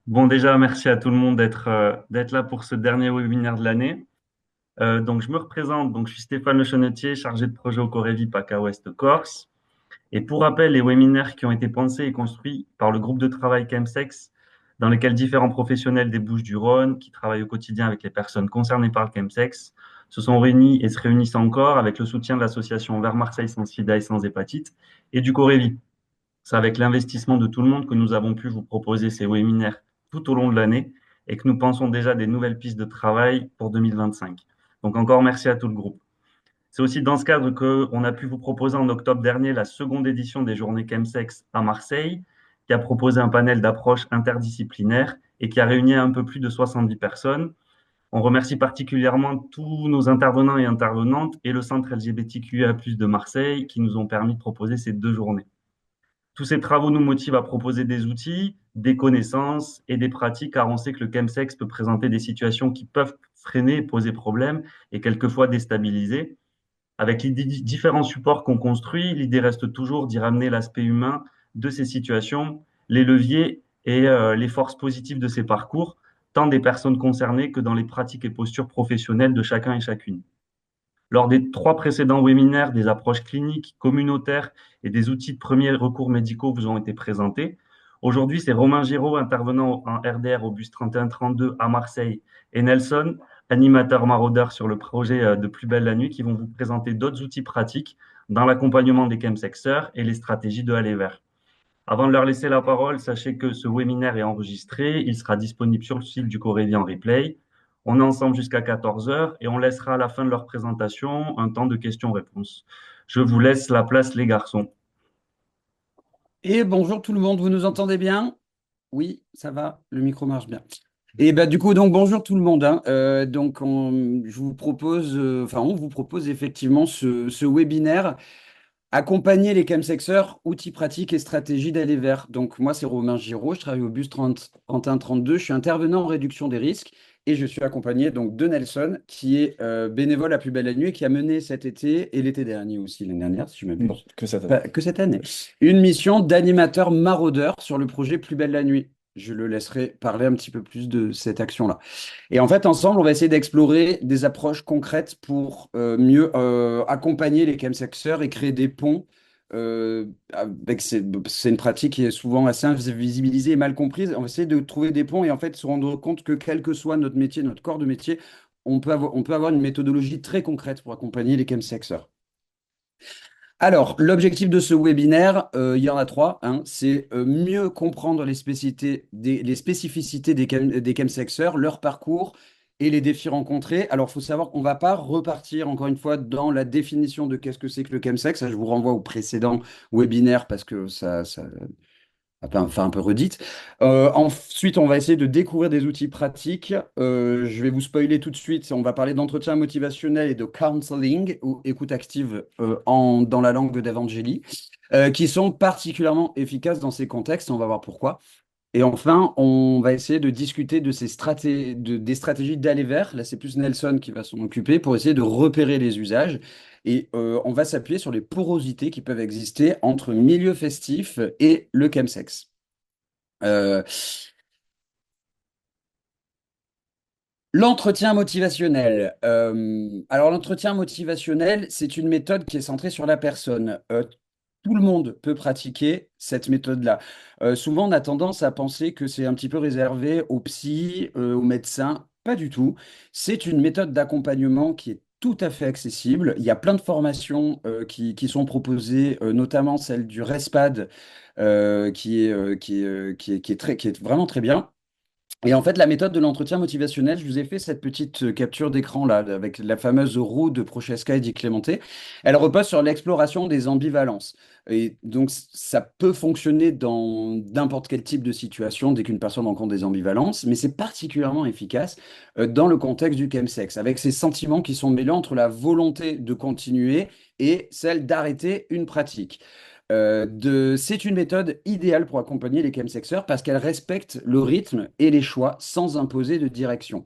Bon, déjà, merci à tout le monde d'être là pour ce dernier webinaire de l'année. Donc, je me représente. Donc, je suis Stéphane Le Chenetier, chargé de projet au Corévi PACA Ouest Corse. Et pour rappel, les webinaires qui ont été pensés et construits par le groupe de travail Chemsex, dans lequel différents professionnels des Bouches-du-Rhône, qui travaillent au quotidien avec les personnes concernées par le Chemsex, se sont réunis et se réunissent encore avec le soutien de l'association Vers Marseille sans sida et sans hépatite et du Corévi. C'est avec l'investissement de tout le monde que nous avons pu vous proposer ces webinaires tout au long de l'année et que nous pensons déjà des nouvelles pistes de travail pour 2025. Donc encore merci à tout le groupe. C'est aussi dans ce cadre qu'on a pu vous proposer en octobre dernier la seconde édition des Journées Chemsex à Marseille, qui a proposé un panel d'approches interdisciplinaires et qui a réuni un peu plus de 70 personnes. On remercie particulièrement tous nos intervenants et intervenantes et le centre LGBTQIA+ de Marseille qui nous ont permis de proposer ces 2 journées. Tous ces travaux nous motivent à proposer des outils, des connaissances et des pratiques, car on sait que le chemsex peut présenter des situations qui peuvent freiner, poser problème et quelquefois déstabiliser. Avec les différents supports qu'on construit, l'idée reste toujours d'y ramener l'aspect humain de ces situations, les leviers et les forces positives de ces parcours, tant des personnes concernées que dans les pratiques et postures professionnelles de chacun et chacune. Lors des 3 précédents webinaires, des approches cliniques, communautaires et des outils de premiers recours médicaux vous ont été présentés. Aujourd'hui, c'est Romain Giraud, intervenant en RDR au bus 3132 à Marseille, et Nelson, animateur maraudeur sur le projet de Plus belle la nuit, qui vont vous présenter d'autres outils pratiques dans l'accompagnement des chemsexeurs et les stratégies de aller vers. Avant de leur laisser la parole, sachez que ce webinaire est enregistré. Il sera disponible sur le site du Corévi en replay. On est ensemble jusqu'à 14 heures et on laissera à la fin de leur présentation un temps de questions-réponses. Je vous laisse la place, les garçons. Et bonjour tout le monde, vous nous entendez bien? Oui, ça va, le micro marche bien. Et bah du coup, donc bonjour tout le monde, hein. Je vous propose, on vous propose effectivement ce webinaire accompagner les chemsexeurs, outils pratiques et stratégies d'aller vers. Donc moi, c'est Romain Giraud, je travaille au bus 30 3132, je suis intervenant en réduction des risques et je suis accompagné donc de Nelson, qui est bénévole à Plus belle la nuit et qui a mené cet été et l'été dernier aussi, l'année dernière, si je Non, m'abuse, que cette année. pas que cette année, une mission d'animateur maraudeur sur le projet Plus belle la nuit. Je le laisserai parler un petit peu plus de cette action-là. Et en fait, ensemble, on va essayer d'explorer des approches concrètes pour mieux accompagner les chemsexeurs et créer des ponts. C'est une pratique qui est souvent assez invisibilisée et mal comprise. On va essayer de trouver des ponts et en fait se rendre compte que quel que soit notre métier, notre corps de métier, on peut avoir une méthodologie très concrète pour accompagner les chemsexeurs. Alors, l'objectif de ce webinaire, il y en a trois, hein. C'est mieux comprendre les spécificités des chemsexeurs, leur parcours et les défis rencontrés. Alors, il faut savoir qu'on ne va pas repartir encore une fois dans la définition de qu'est-ce que c'est que le chemsex. Ça, je vous renvoie au précédent webinaire parce que ça enfin un peu redite. Ensuite, on va essayer de découvrir des outils pratiques. Je vais vous spoiler tout de suite. On va parler d'entretien motivationnel et de counseling ou écoute active dans la langue d'Evangélie, qui sont particulièrement efficaces dans ces contextes. On va voir pourquoi. Et enfin, on va essayer de discuter de des stratégies d'aller vers. Là, c'est plus Nelson qui va s'en occuper pour essayer de repérer les usages. Et on va s'appuyer sur les porosités qui peuvent exister entre milieu festif et le chemsex. Euh, L'entretien motivationnel. Alors, l'entretien motivationnel, c'est une méthode qui est centrée sur la personne. Tout le monde peut pratiquer cette méthode-là. Souvent, on a tendance à penser que c'est un petit peu réservé aux psys, aux médecins. Pas du tout. C'est une méthode d'accompagnement qui est tout à fait accessible. Il y a plein de formations qui sont proposées, notamment celle du RESPAD, qui est vraiment très bien. Et en fait, la méthode de l'entretien motivationnel, je vous ai fait cette petite capture d'écran là, avec la fameuse roue de Prochaska et Di Clemente. Elle repose sur l'exploration des ambivalences. Et donc, ça peut fonctionner dans n'importe quel type de situation dès qu'une personne rencontre des ambivalences, mais c'est particulièrement efficace dans le contexte du chemsex, avec ces sentiments qui sont mêlés entre la volonté de continuer et celle d'arrêter une pratique. C'est une méthode idéale pour accompagner les chemsexeurs parce qu'elle respecte le rythme et les choix sans imposer de direction.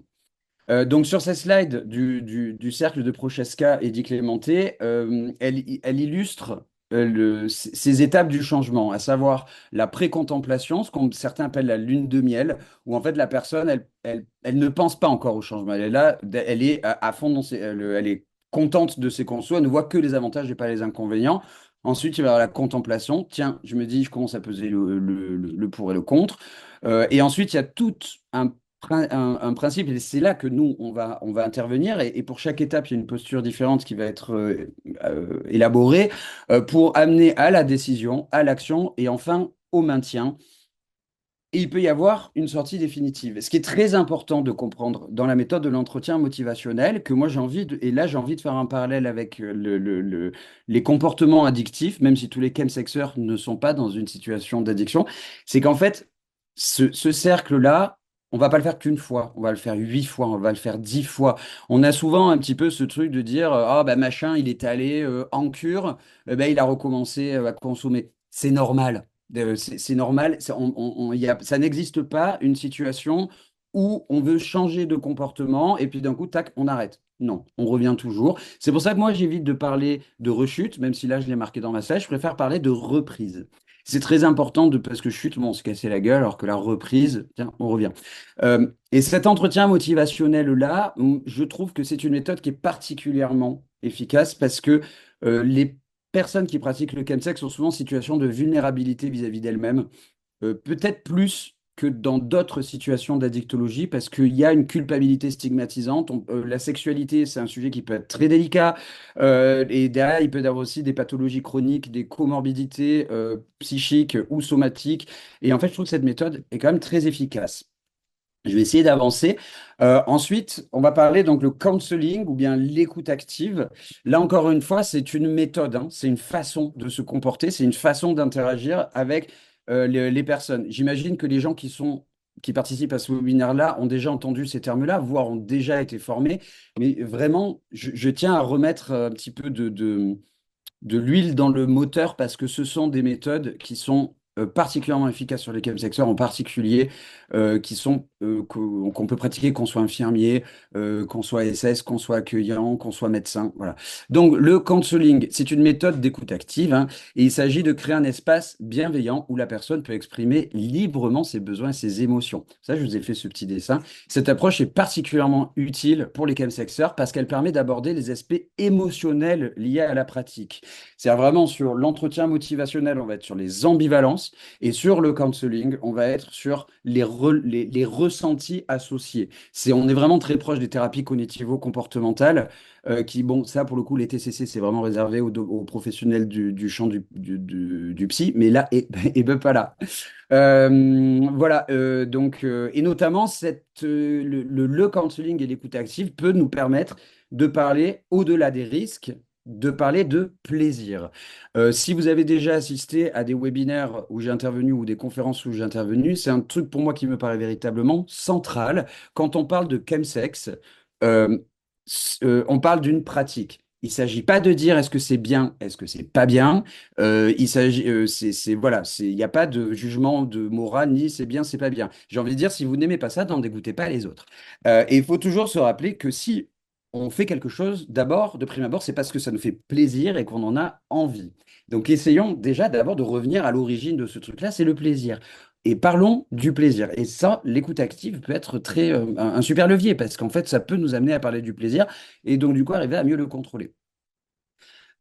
Donc sur ces slides du cercle de Prochaska et Di Clemente, elle illustre ces étapes du changement, à savoir la pré-contemplation, ce qu'on certains appellent la lune de miel, où en fait la personne, elle ne pense pas encore au changement. Elle est là, elle est à fond dans elle est contente de ses conços, elle ne voit que les avantages et pas les inconvénients. Ensuite, il va y avoir la contemplation. Tiens, je me dis, je commence à peser le pour et le contre. Et ensuite, il y a tout un principe, et c'est là que nous, on va intervenir. Et pour chaque étape, il y a une posture différente qui va être élaborée pour amener à la décision, à l'action et enfin au maintien. Et il peut y avoir une sortie définitive. Ce qui est très important de comprendre dans la méthode de l'entretien motivationnel, que moi j'ai envie de, et là j'ai envie de faire un parallèle avec les comportements addictifs, même si tous les chemsexeurs ne sont pas dans une situation d'addiction, c'est qu'en fait, ce cercle-là, on va pas le faire qu'une fois, on va le faire 8 fois, on va le faire 10 fois. On a souvent un petit peu ce truc de dire, ah bah machin, il est allé en cure, ben, il a recommencé à consommer. C'est normal. C'est normal, ça n'existe pas une situation où on veut changer de comportement et puis d'un coup, tac, on arrête. Non, on revient toujours. C'est pour ça que moi, j'évite de parler de rechute, même si là, je l'ai marqué dans ma slide, je préfère parler de reprise. C'est très important parce que chute, bon, on se cassait la gueule, alors que la reprise, tiens, on revient. Et cet entretien motivationnel-là, je trouve que c'est une méthode qui est particulièrement efficace parce que les personnes qui pratiquent le chemsex sont souvent en situation de vulnérabilité vis-à-vis d'elles-mêmes, peut-être plus que dans d'autres situations d'addictologie, parce qu'il y a une culpabilité stigmatisante. La sexualité, c'est un sujet qui peut être très délicat, et derrière, il peut y avoir aussi des pathologies chroniques, des comorbidités psychiques ou somatiques. Et en fait, je trouve que cette méthode est quand même très efficace. Je vais essayer d'avancer. Ensuite, on va parler donc le counseling ou bien l'écoute active. Là, encore une fois, c'est une méthode, hein, c'est une façon de se comporter, c'est une façon d'interagir avec les personnes. J'imagine que les gens qui participent à ce webinaire-là ont déjà entendu ces termes-là, voire ont déjà été formés. Mais vraiment, je tiens à remettre un petit peu de l'huile dans le moteur parce que ce sont des méthodes qui sont particulièrement efficaces sur les chemsexeurs, en particulier, qu'on peut pratiquer qu'on soit infirmier, qu'on soit SS, qu'on soit accueillant, qu'on soit médecin. Voilà. Donc, le counseling, c'est une méthode d'écoute active, hein, et il s'agit de créer un espace bienveillant où la personne peut exprimer librement ses besoins et ses émotions. Ça, je vous ai fait ce petit dessin. Cette approche est particulièrement utile pour les chemsexeurs parce qu'elle permet d'aborder les aspects émotionnels liés à la pratique. C'est vraiment sur l'entretien motivationnel, on va être sur les ambivalences, et sur le counseling, on va être sur les ressentis associés. On est vraiment très proche des thérapies cognitivo-comportementales, qui, bon, ça pour le coup, les TCC, c'est vraiment réservé aux professionnels du champ du psy, mais là, et ben pas là. Voilà, donc, et notamment, le counseling et l'écoute active peut nous permettre de parler au-delà des risques, de parler de plaisir. Si vous avez déjà assisté à des webinaires où j'ai intervenu ou des conférences où j'ai intervenu, c'est un truc pour moi qui me paraît véritablement central. Quand on parle de chemsex, euh, on parle d'une pratique. Il ne s'agit pas de dire est-ce que c'est bien, est-ce que c'est pas bien. Il s'agit, voilà, il n'y a pas de jugement de morale ni c'est bien, c'est pas bien. J'ai envie de dire, si vous n'aimez pas ça, n'en dégoûtez pas les autres. Et il faut toujours se rappeler que si on fait quelque chose, d'abord, de prime abord, c'est parce que ça nous fait plaisir et qu'on en a envie. Donc essayons déjà d'abord de revenir à l'origine de ce truc-là, c'est le plaisir. Et parlons du plaisir. Et ça, l'écoute active peut être un super levier parce qu'en fait, ça peut nous amener à parler du plaisir et donc du coup arriver à mieux le contrôler.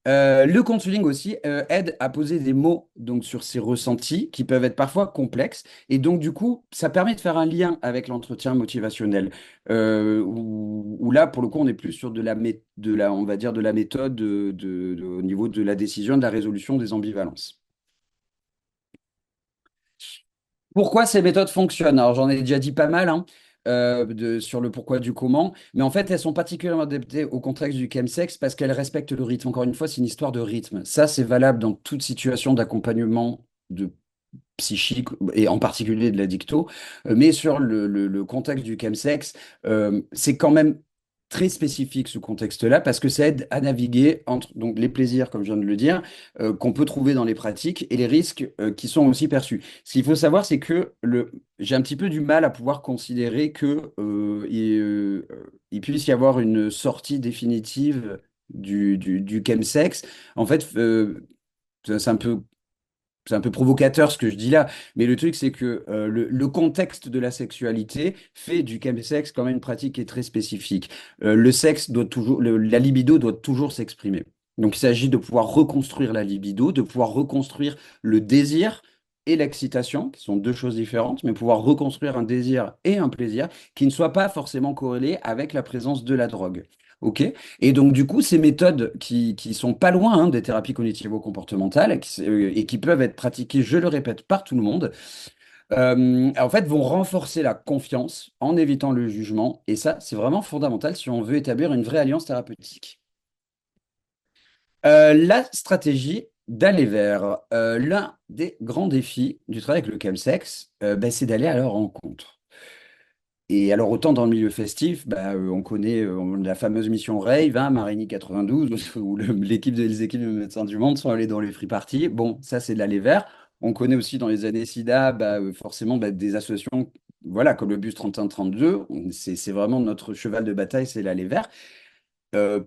Le counseling aussi aide à poser des mots donc, sur ces ressentis qui peuvent être parfois complexes. Et donc, du coup, ça permet de faire un lien avec l'entretien motivationnel. Où là, pour le coup, on est plus sur on va dire de la méthode au niveau de la décision, de la résolution des ambivalences. Pourquoi ces méthodes fonctionnent? Alors, j'en ai déjà dit pas mal, hein, sur le pourquoi du comment, mais en fait, elles sont particulièrement adaptées au contexte du chemsex parce qu'elles respectent le rythme. Encore une fois, c'est une histoire de rythme. Ça, c'est valable dans toute situation d'accompagnement de psychique et en particulier de l'addicto. Mais sur le contexte du chemsex, c'est quand même très spécifique ce contexte-là parce que ça aide à naviguer entre donc, les plaisirs, comme je viens de le dire, qu'on peut trouver dans les pratiques et les risques qui sont aussi perçus. Ce qu'il faut savoir, c'est que j'ai un petit peu du mal à pouvoir considérer que il puisse y avoir une sortie définitive du chemsex. En fait, c'est un peu provocateur ce que je dis là, mais le truc, c'est que le contexte de la sexualité fait du chemsex quand même une pratique qui est très spécifique. Le sexe doit toujours, la libido doit toujours s'exprimer. Donc, il s'agit de pouvoir reconstruire la libido, de pouvoir reconstruire le désir et l'excitation, qui sont deux choses différentes, mais pouvoir reconstruire un désir et un plaisir qui ne soient pas forcément corrélés avec la présence de la drogue. OK? Et donc, du coup, ces méthodes qui sont pas loin hein, des thérapies cognitivo-comportementales et qui peuvent être pratiquées, je le répète, par tout le monde, en fait, vont renforcer la confiance en évitant le jugement. Et ça, c'est vraiment fondamental si on veut établir une vraie alliance thérapeutique. La stratégie d'aller vers l'un des grands défis du travail avec le chemsex, ben, c'est d'aller à leur rencontre. Et alors, autant dans le milieu festif, bah, on connaît la fameuse mission Rave, hein, Marigny 92, où les équipes de médecins du monde sont allées dans les free parties. Bon, ça, c'est de l'aller vers. On connaît aussi dans les années SIDA, bah, forcément, bah, des associations voilà, comme le Bus 3132. C'est vraiment notre cheval de bataille, c'est l'aller vers. Euh,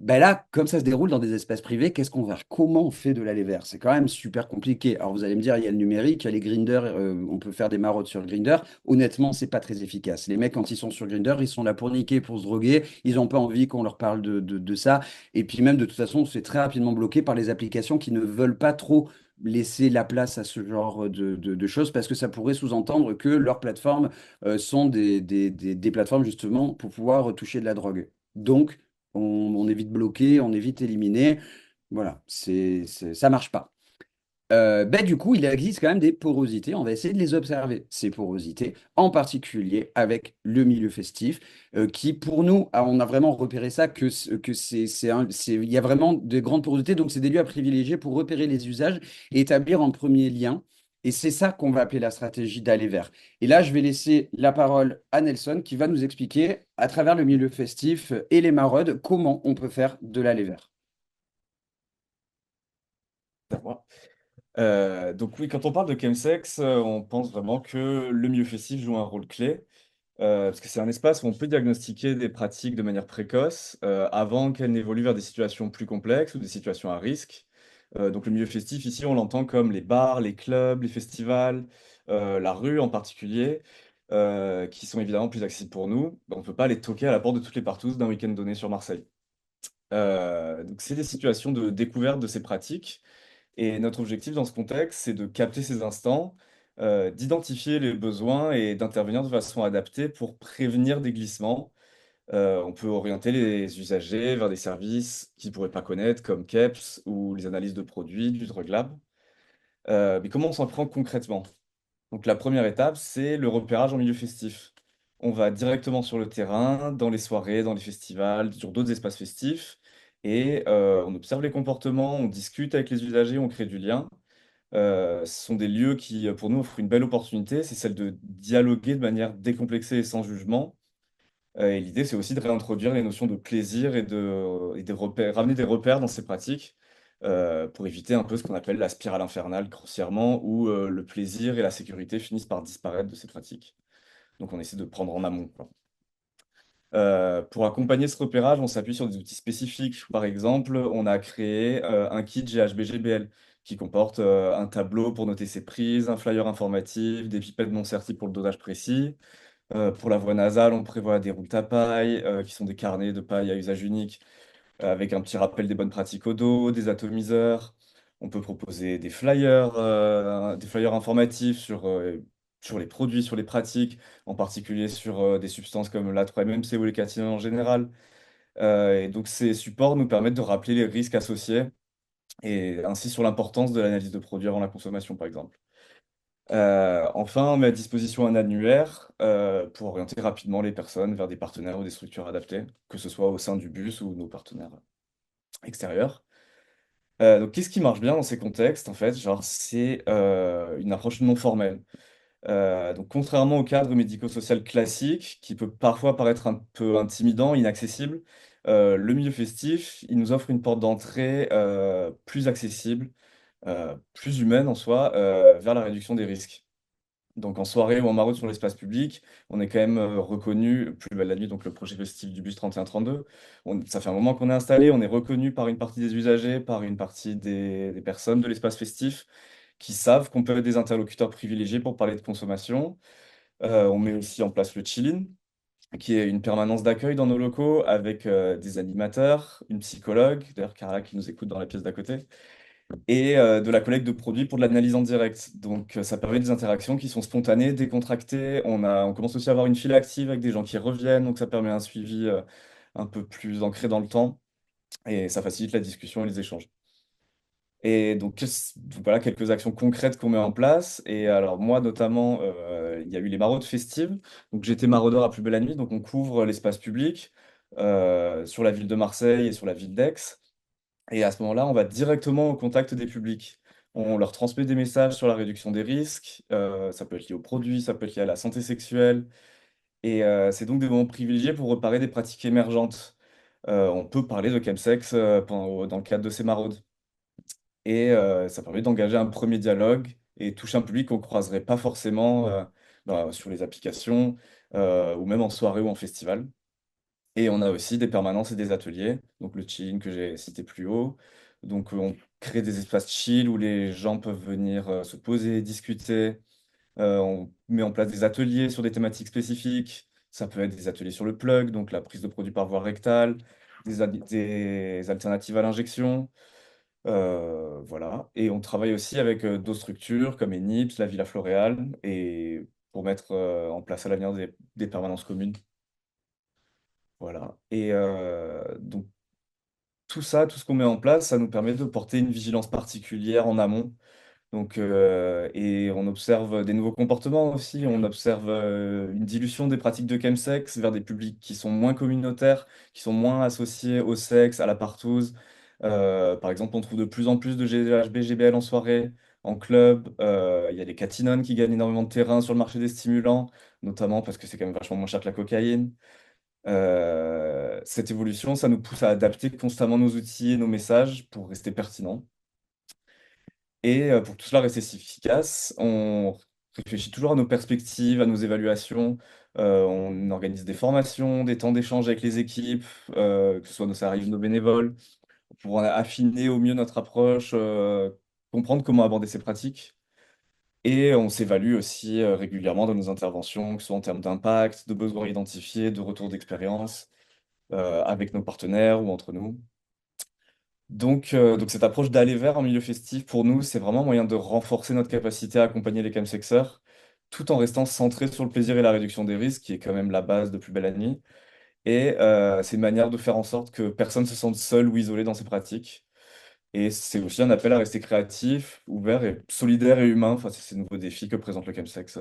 ben là, comme ça se déroule dans des espaces privés, qu'est-ce qu'on va faire? Comment on fait de l'aller vers? C'est quand même super compliqué. Alors vous allez me dire, il y a le numérique, il y a les Grindr, on peut faire des maraudes sur Grindr. Honnêtement, c'est pas très efficace. Les mecs, quand ils sont sur Grindr, ils sont là pour niquer, pour se droguer. Ils n'ont pas envie qu'on leur parle de ça. Et puis même, de toute façon, c'est très rapidement bloqué par les applications qui ne veulent pas trop laisser la place à ce genre de choses parce que ça pourrait sous-entendre que leurs plateformes sont des plateformes justement pour pouvoir toucher de la drogue. Donc, on évite bloquer, on évite éliminer. Voilà, ça marche pas. Ben, du coup, il existe quand même des porosités. On va essayer de les observer, ces porosités, en particulier avec le milieu festif, qui, pour nous, on a vraiment repéré ça, que il y a vraiment de grandes porosités. Donc, c'est des lieux à privilégier pour repérer les usages et établir un premier lien. Et c'est ça qu'on va appeler la stratégie d'aller vers. Et là, je vais laisser la parole à Nelson, qui va nous expliquer, à travers le milieu festif et les maraudes, comment on peut faire de l'aller vers. À moi. Donc oui, quand on parle de chemsex, on pense vraiment que le milieu festif joue un rôle clé, parce que c'est un espace où on peut diagnostiquer des pratiques de manière précoce, avant qu'elles n'évoluent vers des situations plus complexes ou des situations à risque. Donc le milieu festif, ici, on l'entend comme les bars, les clubs, les festivals, la rue en particulier, qui sont évidemment plus accessibles pour nous. On ne peut pas aller toquer à la porte de toutes les partous d'un week-end donné sur Marseille. Donc c'est des situations de découverte de ces pratiques. Et notre objectif dans ce contexte, c'est de capter ces instants, d'identifier les besoins et d'intervenir de façon adaptée pour prévenir des glissements. On peut orienter les usagers vers des services qu'ils ne pourraient pas connaître, comme KEPS ou les analyses de produits du Drug Lab. Mais comment on s'en prend concrètement? Donc la première étape, c'est le repérage en milieu festif. On va directement sur le terrain, dans les soirées, dans les festivals, sur d'autres espaces festifs, et on observe les comportements, on discute avec les usagers, on crée du lien. Ce sont des lieux qui, pour nous, offrent une belle opportunité, c'est celle de dialoguer de manière décomplexée et sans jugement. Et l'idée, c'est aussi de réintroduire les notions de plaisir et des repères, ramener des repères dans ces pratiques, pour éviter un peu ce qu'on appelle la spirale infernale, grossièrement, où le plaisir et la sécurité finissent par disparaître de ces pratiques. Donc on essaie de prendre en amont, quoi. Pour accompagner ce repérage, on s'appuie sur des outils spécifiques. Par exemple, on a créé un kit GHB-GBL qui comporte un tableau pour noter ses prises, un flyer informatif, des pipettes non serties pour le dosage précis. Pour la voie nasale, on prévoit des roulettes à paille, qui sont des carnets de paille à usage unique, avec un petit rappel des bonnes pratiques au dos, des atomiseurs. On peut proposer des flyers informatifs sur les produits, sur les pratiques, en particulier sur des substances comme l'A3-MMC ou les catinone en général. Et donc ces supports nous permettent de rappeler les risques associés et ainsi sur l'importance de l'analyse de produits avant la consommation, par exemple. Enfin, on met à disposition un annuaire pour orienter rapidement les personnes vers des partenaires ou des structures adaptées, que ce soit au sein du bus ou nos partenaires extérieurs. Donc, qu'est-ce qui marche bien dans ces contextes, en fait? Genre, c'est une approche non formelle. Donc, contrairement au cadre médico-social classique, qui peut parfois paraître un peu intimidant, inaccessible, le milieu festif, il nous offre une porte d'entrée plus accessible, plus humaine en soi, vers la réduction des risques. Donc en soirée ou en maraude sur l'espace public, on est quand même reconnu, Plus belle la nuit, donc le projet festif du bus 3132. Ça fait un moment qu'on est installé, on est reconnu par une partie des usagers, par une partie des personnes de l'espace festif qui savent qu'on peut être des interlocuteurs privilégiés pour parler de consommation. On met aussi en place le chill-in, qui est une permanence d'accueil dans nos locaux avec des animateurs, une psychologue, d'ailleurs Carla qui nous écoute dans la pièce d'à côté, et de la collecte de produits pour de l'analyse en direct. Donc ça permet des interactions qui sont spontanées, décontractées. On commence aussi à avoir une file active avec des gens qui reviennent, donc ça permet un suivi un peu plus ancré dans le temps et ça facilite la discussion et les échanges. Et donc voilà quelques actions concrètes qu'on met en place. Et alors moi notamment, il y a eu les maraudes festives. Donc j'étais maraudeur à Plus belle la nuit, donc on couvre l'espace public sur la ville de Marseille et sur la ville d'Aix. Et à ce moment-là, on va directement au contact des publics. On leur transmet des messages sur la réduction des risques. Ça peut être lié aux produits, ça peut être lié à la santé sexuelle. Et c'est donc des moments privilégiés pour reparer des pratiques émergentes. On peut parler de chemsex dans le cadre de ces maraudes. Et ça permet d'engager un premier dialogue et toucher un public qu'on ne croiserait pas forcément sur les applications ou même en soirée ou en festival. Et on a aussi des permanences et des ateliers, donc le chilling que j'ai cité plus haut. Donc on crée des espaces chill où les gens peuvent venir se poser, discuter. On met en place des ateliers sur des thématiques spécifiques. Ça peut être des ateliers sur le plug, donc la prise de produits par voie rectale, des alternatives à l'injection. Voilà. Et on travaille aussi avec d'autres structures comme ENIPS, la Villa Floréal, et pour mettre en place à l'avenir des permanences communes. Voilà. Et donc tout ça, tout ce qu'on met en place, ça nous permet de porter une vigilance particulière en amont. Donc, et on observe des nouveaux comportements aussi. On observe une dilution des pratiques de chemsex vers des publics qui sont moins communautaires, qui sont moins associés au sexe, à la partouze. Par exemple, on trouve de plus en plus de GHB, GBL en soirée, en club. Il y a les catinones qui gagnent énormément de terrain sur le marché des stimulants, notamment parce que c'est quand même vachement moins cher que la cocaïne. Cette évolution, ça nous pousse à adapter constamment nos outils et nos messages pour rester pertinents. Et pour que tout cela reste efficace, on réfléchit toujours à nos perspectives, à nos évaluations. On organise des formations, des temps d'échange avec les équipes, que ce soit nos salariés ou nos bénévoles, pour affiner au mieux notre approche, comprendre comment aborder ces pratiques. Et on s'évalue aussi régulièrement dans nos interventions, que ce soit en termes d'impact, de besoins identifiés, de retour d'expérience, avec nos partenaires ou entre nous. Donc cette approche d'aller vers un milieu festif, pour nous, c'est vraiment un moyen de renforcer notre capacité à accompagner les chemsexers, tout en restant centré sur le plaisir et la réduction des risques, qui est quand même la base de Plus belle la nuit. Et c'est une manière de faire en sorte que personne ne se sente seul ou isolé dans ces pratiques. Et c'est aussi un appel à rester créatif, ouvert et solidaire et humain face à ces nouveaux défis que présente le chemsex.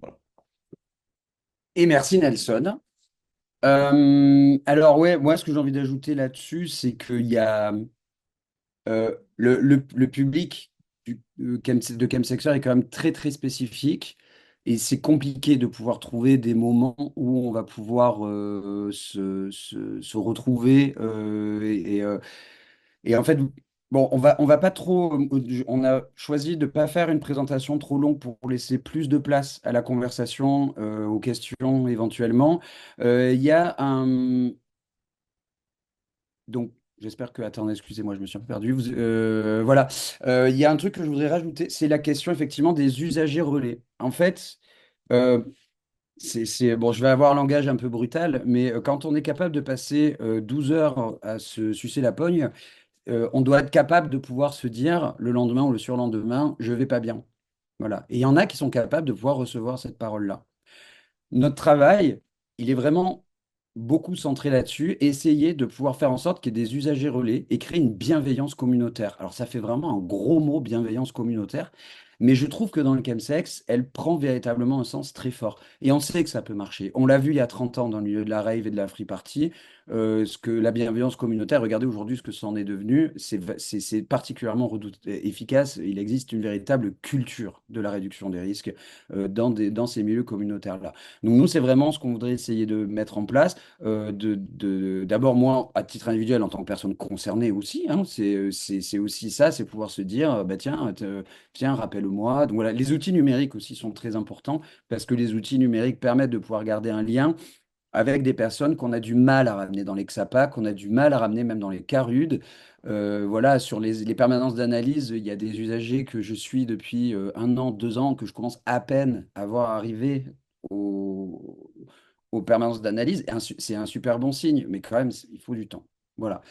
Voilà. Et merci Nelson. Alors ouais, moi ce que j'ai envie d'ajouter là-dessus, c'est qu'il y a le public de chemsexuel est quand même très très spécifique et c'est compliqué de pouvoir trouver des moments où on va pouvoir se retrouver et en fait, bon, on va pas trop. On a choisi de pas faire une présentation trop longue pour laisser plus de place à la conversation, aux questions éventuellement. Il y a un. Donc, j'espère que. Attendez, excusez-moi, je me suis un peu perdu. Voilà. Il y a un truc que je voudrais rajouter, c'est la question effectivement des usagers relais. En fait, euh, bon, je vais avoir un langage un peu brutal, mais quand on est capable de passer 12 heures à se sucer la pogne, on doit être capable de pouvoir se dire le lendemain ou le surlendemain, je vais pas bien. Voilà. Et il y en a qui sont capables de pouvoir recevoir cette parole-là. Notre travail, il est vraiment beaucoup centré là-dessus, essayer de pouvoir faire en sorte qu'il y ait des usagers relais et créer une bienveillance communautaire. Alors ça fait vraiment un gros mot, bienveillance communautaire, mais je trouve que dans le chemsex, elle prend véritablement un sens très fort. Et on sait que ça peut marcher. On l'a vu il y a 30 ans dans le milieu de la rave et de la free party, ce que la bienveillance communautaire, regardez aujourd'hui ce que ça en est devenu, c'est particulièrement efficace. Il existe une véritable culture de la réduction des risques dans ces milieux communautaires-là. Donc nous, c'est vraiment ce qu'on voudrait essayer de mettre en place. D'abord, moi, à titre individuel, en tant que personne concernée aussi, hein, c'est aussi ça, c'est pouvoir se dire, bah, tiens, tiens, rappelle le mois. Donc voilà, les outils numériques aussi sont très importants parce que les outils numériques permettent de pouvoir garder un lien avec des personnes qu'on a du mal à ramener dans les XAPA, qu'on a du mal à ramener même dans les CARUD. Voilà, sur les permanences d'analyse, il y a des usagers que je suis depuis 1 an, 2 ans, que je commence à peine à voir arriver au- aux permanences d'analyse. Et c'est un super bon signe, mais quand même, il faut du temps. Voilà.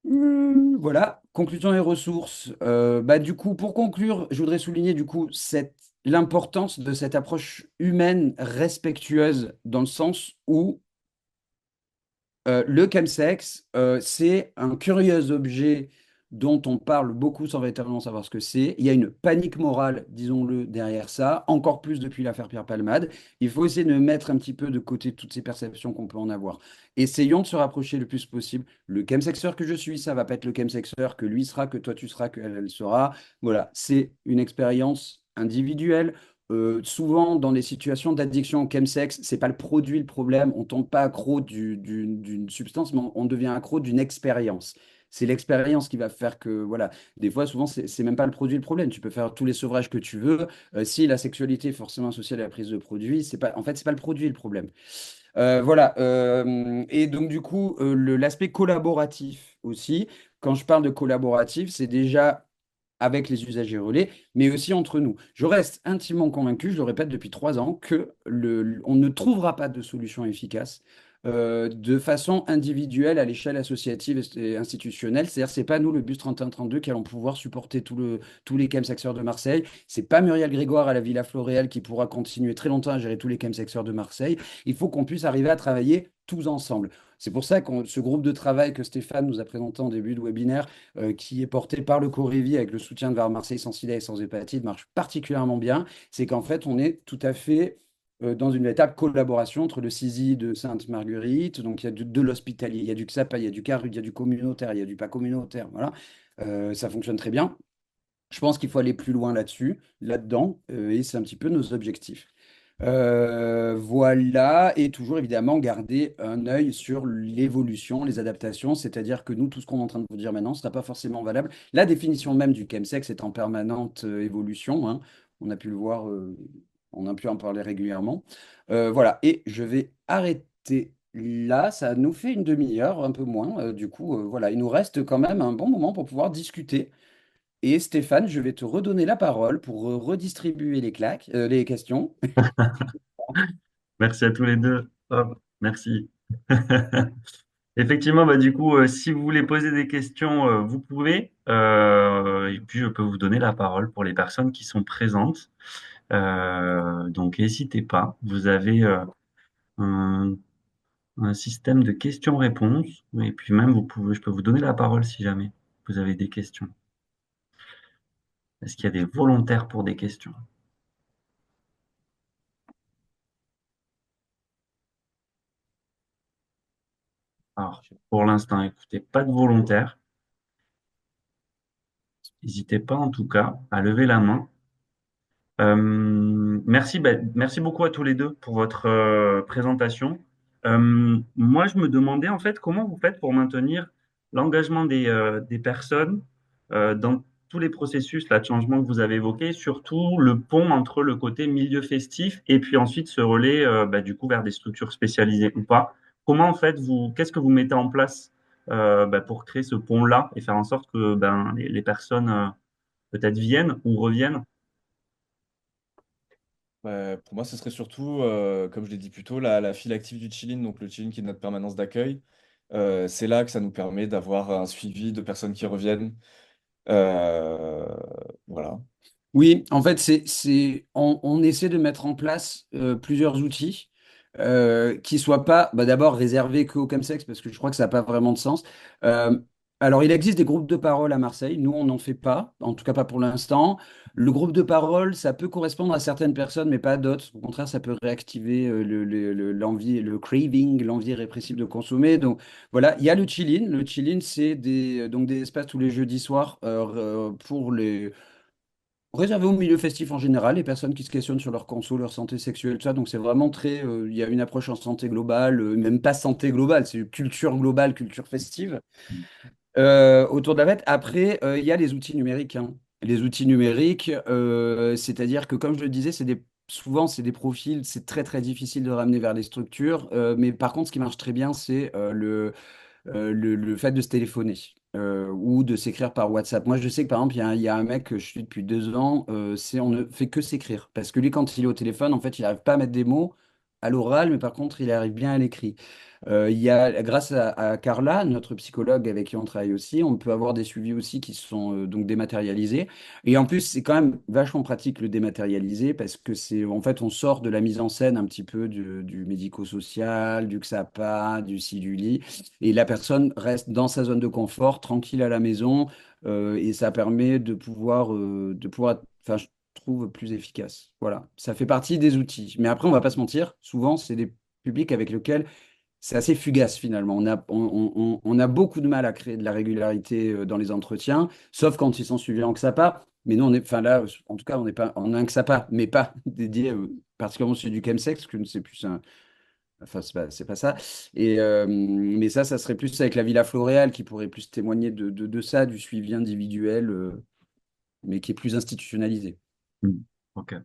Voilà, conclusion et ressources. Bah, du coup, pour conclure, je voudrais souligner du coup l'importance de cette approche humaine respectueuse dans le sens où le chemsex, c'est un curieux objet dont on parle beaucoup sans véritablement savoir ce que c'est. Il y a une panique morale, disons-le, derrière ça, encore plus depuis l'affaire Pierre Palmade. Il faut essayer de mettre un petit peu de côté toutes ces perceptions qu'on peut en avoir. Essayons de se rapprocher le plus possible. Le chemsexeur que je suis, ça va pas être le chemsexeur que lui sera, que toi tu seras, qu'elle elle sera. Voilà, c'est une expérience individuelle. Souvent, dans les situations d'addiction au chemsex, c'est pas le produit le problème. On tombe pas accro d'une substance, mais on devient accro d'une expérience. C'est l'expérience qui va faire que, voilà, des fois, souvent, c'est même pas le produit le problème. Tu peux faire tous les sevrages que tu veux. Si la sexualité est forcément associée à la prise de produit, c'est pas, en fait, c'est pas le produit le problème. Voilà. Et donc, du coup, l'aspect collaboratif aussi. Quand je parle de collaboratif, c'est déjà avec les usagers relais, mais aussi entre nous. Je reste intimement convaincu, je le répète depuis 3 ans, que on ne trouvera pas de solution efficace de façon individuelle à l'échelle associative et institutionnelle. C'est-à-dire, c'est pas nous, le bus 3132, qui allons pouvoir supporter tous les chemsexeurs de Marseille. C'est pas Muriel Grégoire à la Villa Floréal qui pourra continuer très longtemps à gérer tous les chemsexeurs de Marseille. Il faut qu'on puisse arriver à travailler tous ensemble. C'est pour ça que ce groupe de travail que Stéphane nous a présenté en début de webinaire, qui est porté par le Corévi avec le soutien de Var Marseille sans sida et sans hépatite, marche particulièrement bien. C'est qu'en fait, on est tout à fait dans une véritable collaboration entre le CISI de Sainte-Marguerite, donc il y a de l'hospitalier, il y a du XAPA, il y a du CARUD, il y a du communautaire, il y a du pas communautaire, voilà. Ça fonctionne très bien. Je pense qu'il faut aller plus loin là-dessus, là-dedans, et c'est un petit peu nos objectifs. Voilà, et toujours évidemment garder un œil sur l'évolution, les adaptations, c'est-à-dire que nous, tout ce qu'on est en train de vous dire maintenant, ce sera pas forcément valable. La définition même du chemsex est en permanente évolution, hein. On a pu le voir, on a pu en parler régulièrement. Voilà, et je vais arrêter là, ça nous fait une demi-heure, un peu moins. Du coup, voilà, il nous reste quand même un bon moment pour pouvoir discuter. Et Stéphane, je vais te redonner la parole pour redistribuer les questions. Merci à tous les deux. Hop, merci. Effectivement, bah, du coup, si vous voulez poser des questions, vous pouvez. Et puis, je peux vous donner la parole pour les personnes qui sont présentes. Donc, n'hésitez pas. Vous avez un, un système de questions-réponses. Et puis même, je peux vous donner la parole si jamais vous avez des questions. Est-ce qu'il y a des volontaires pour des questions? Alors, pour l'instant, écoutez, pas de volontaires. N'hésitez pas en tout cas à lever la main. Merci, merci beaucoup à tous les deux pour votre présentation. Moi, je me demandais en fait comment vous faites pour maintenir l'engagement des personnes dans tous les processus là, de changement que vous avez évoqués, surtout le pont entre le côté milieu festif et puis ensuite ce relais du coup vers des structures spécialisées ou pas. Comment en fait qu'est-ce que vous mettez en place pour créer ce pont-là et faire en sorte que les personnes peut-être viennent ou reviennent? Pour moi, ce serait surtout, comme je l'ai dit plus tôt, la file active du Chilin, donc le Chilin qui est notre permanence d'accueil. C'est là que ça nous permet d'avoir un suivi de personnes qui reviennent. Euh, voilà. Oui, en fait, on essaie de mettre en place plusieurs outils qui soient pas d'abord réservés qu'au chemsex, parce que je crois que ça n'a pas vraiment de sens. Euh, alors, il existe des groupes de parole à Marseille. Nous, on n'en fait pas, en tout cas pas pour l'instant. Le groupe de parole, ça peut correspondre à certaines personnes, mais pas à d'autres. Au contraire, ça peut réactiver l'envie, le craving, l'envie répressive de consommer. Donc, voilà, il y a le chill-in. Le chill-in, c'est donc des espaces tous les jeudis soirs pour les réservé au milieu festif en général, les personnes qui se questionnent sur leur conso, leur santé sexuelle, tout ça. Donc c'est vraiment très, il y a une approche en santé globale, même pas santé globale, c'est culture globale, culture festive autour de la fête. Après, il y a les outils numériques, hein. Les outils numériques, c'est-à-dire que comme je le disais, souvent c'est des profils, c'est très très difficile de ramener vers les structures. Mais par contre, ce qui marche très bien, c'est le fait de se téléphoner ou de s'écrire par WhatsApp. Moi, je sais que par exemple, il y a un mec que je suis depuis 2 ans, on ne fait que s'écrire. Parce que lui, quand il est au téléphone, en fait, il n'arrive pas à mettre des mots à l'oral, mais par contre, il arrive bien à l'écrit. Grâce à Carla, notre psychologue avec qui on travaille aussi, on peut avoir des suivis aussi qui sont donc dématérialisés. Et en plus, c'est quand même vachement pratique le dématérialisé parce que en fait, on sort de la mise en scène un petit peu du médico-social, du XAPA, du Siluli, et la personne reste dans sa zone de confort, tranquille à la maison, et ça permet de pouvoir, enfin, je trouve plus efficace. Voilà, ça fait partie des outils. Mais après, on va pas se mentir, souvent, c'est des publics avec lesquels c'est assez fugace finalement. On a beaucoup de mal à créer de la régularité dans les entretiens, sauf quand ils sont suivis en XAPA. Mais nous, enfin là, en tout cas, on n'est pas en un XAPA, mais pas dédié particulièrement sur du chemsex, que c'est plus un. Enfin, c'est pas ça. Mais ça serait plus avec la Villa Floréal qui pourrait plus témoigner de ça, du suivi individuel, mais qui est plus institutionnalisé. Mm. Ok.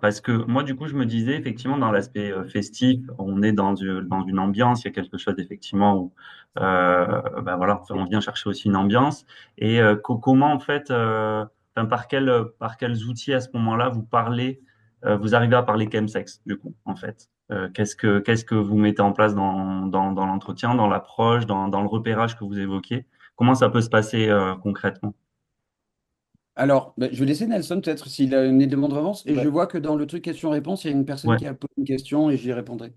Parce que moi, du coup, je me disais, effectivement, dans l'aspect festif, on est dans une ambiance, il y a quelque chose, effectivement, où, ben voilà, on vient chercher aussi une ambiance. Et comment, en fait, enfin, par quels outils, à ce moment-là, vous arrivez à parler chemsex, du coup, en fait? Qu'est-ce que vous mettez en place dans l'entretien, dans l'approche, dans le repérage que vous évoquez? Comment ça peut se passer, concrètement? Alors, je vais laisser Nelson peut-être s'il a une demande de revanche. Et je Ouais. vois que dans le truc question-réponse, il y a une personne Ouais. qui a posé une question et j'y répondrai.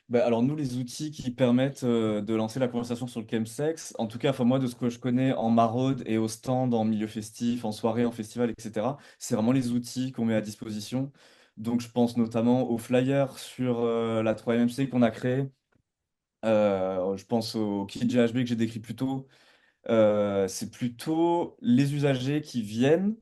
Bah, alors nous, les outils qui permettent de lancer la conversation sur le chemsex, en tout cas, enfin, moi, de ce que je connais en maraude et au stand, en milieu festif, en soirée, en festival, etc., c'est vraiment les outils qu'on met à disposition. Donc je pense notamment aux flyers sur la 3MC qu'on a créé. Je pense au kit GHB que j'ai décrit plus tôt. C'est plutôt les usagers qui viennent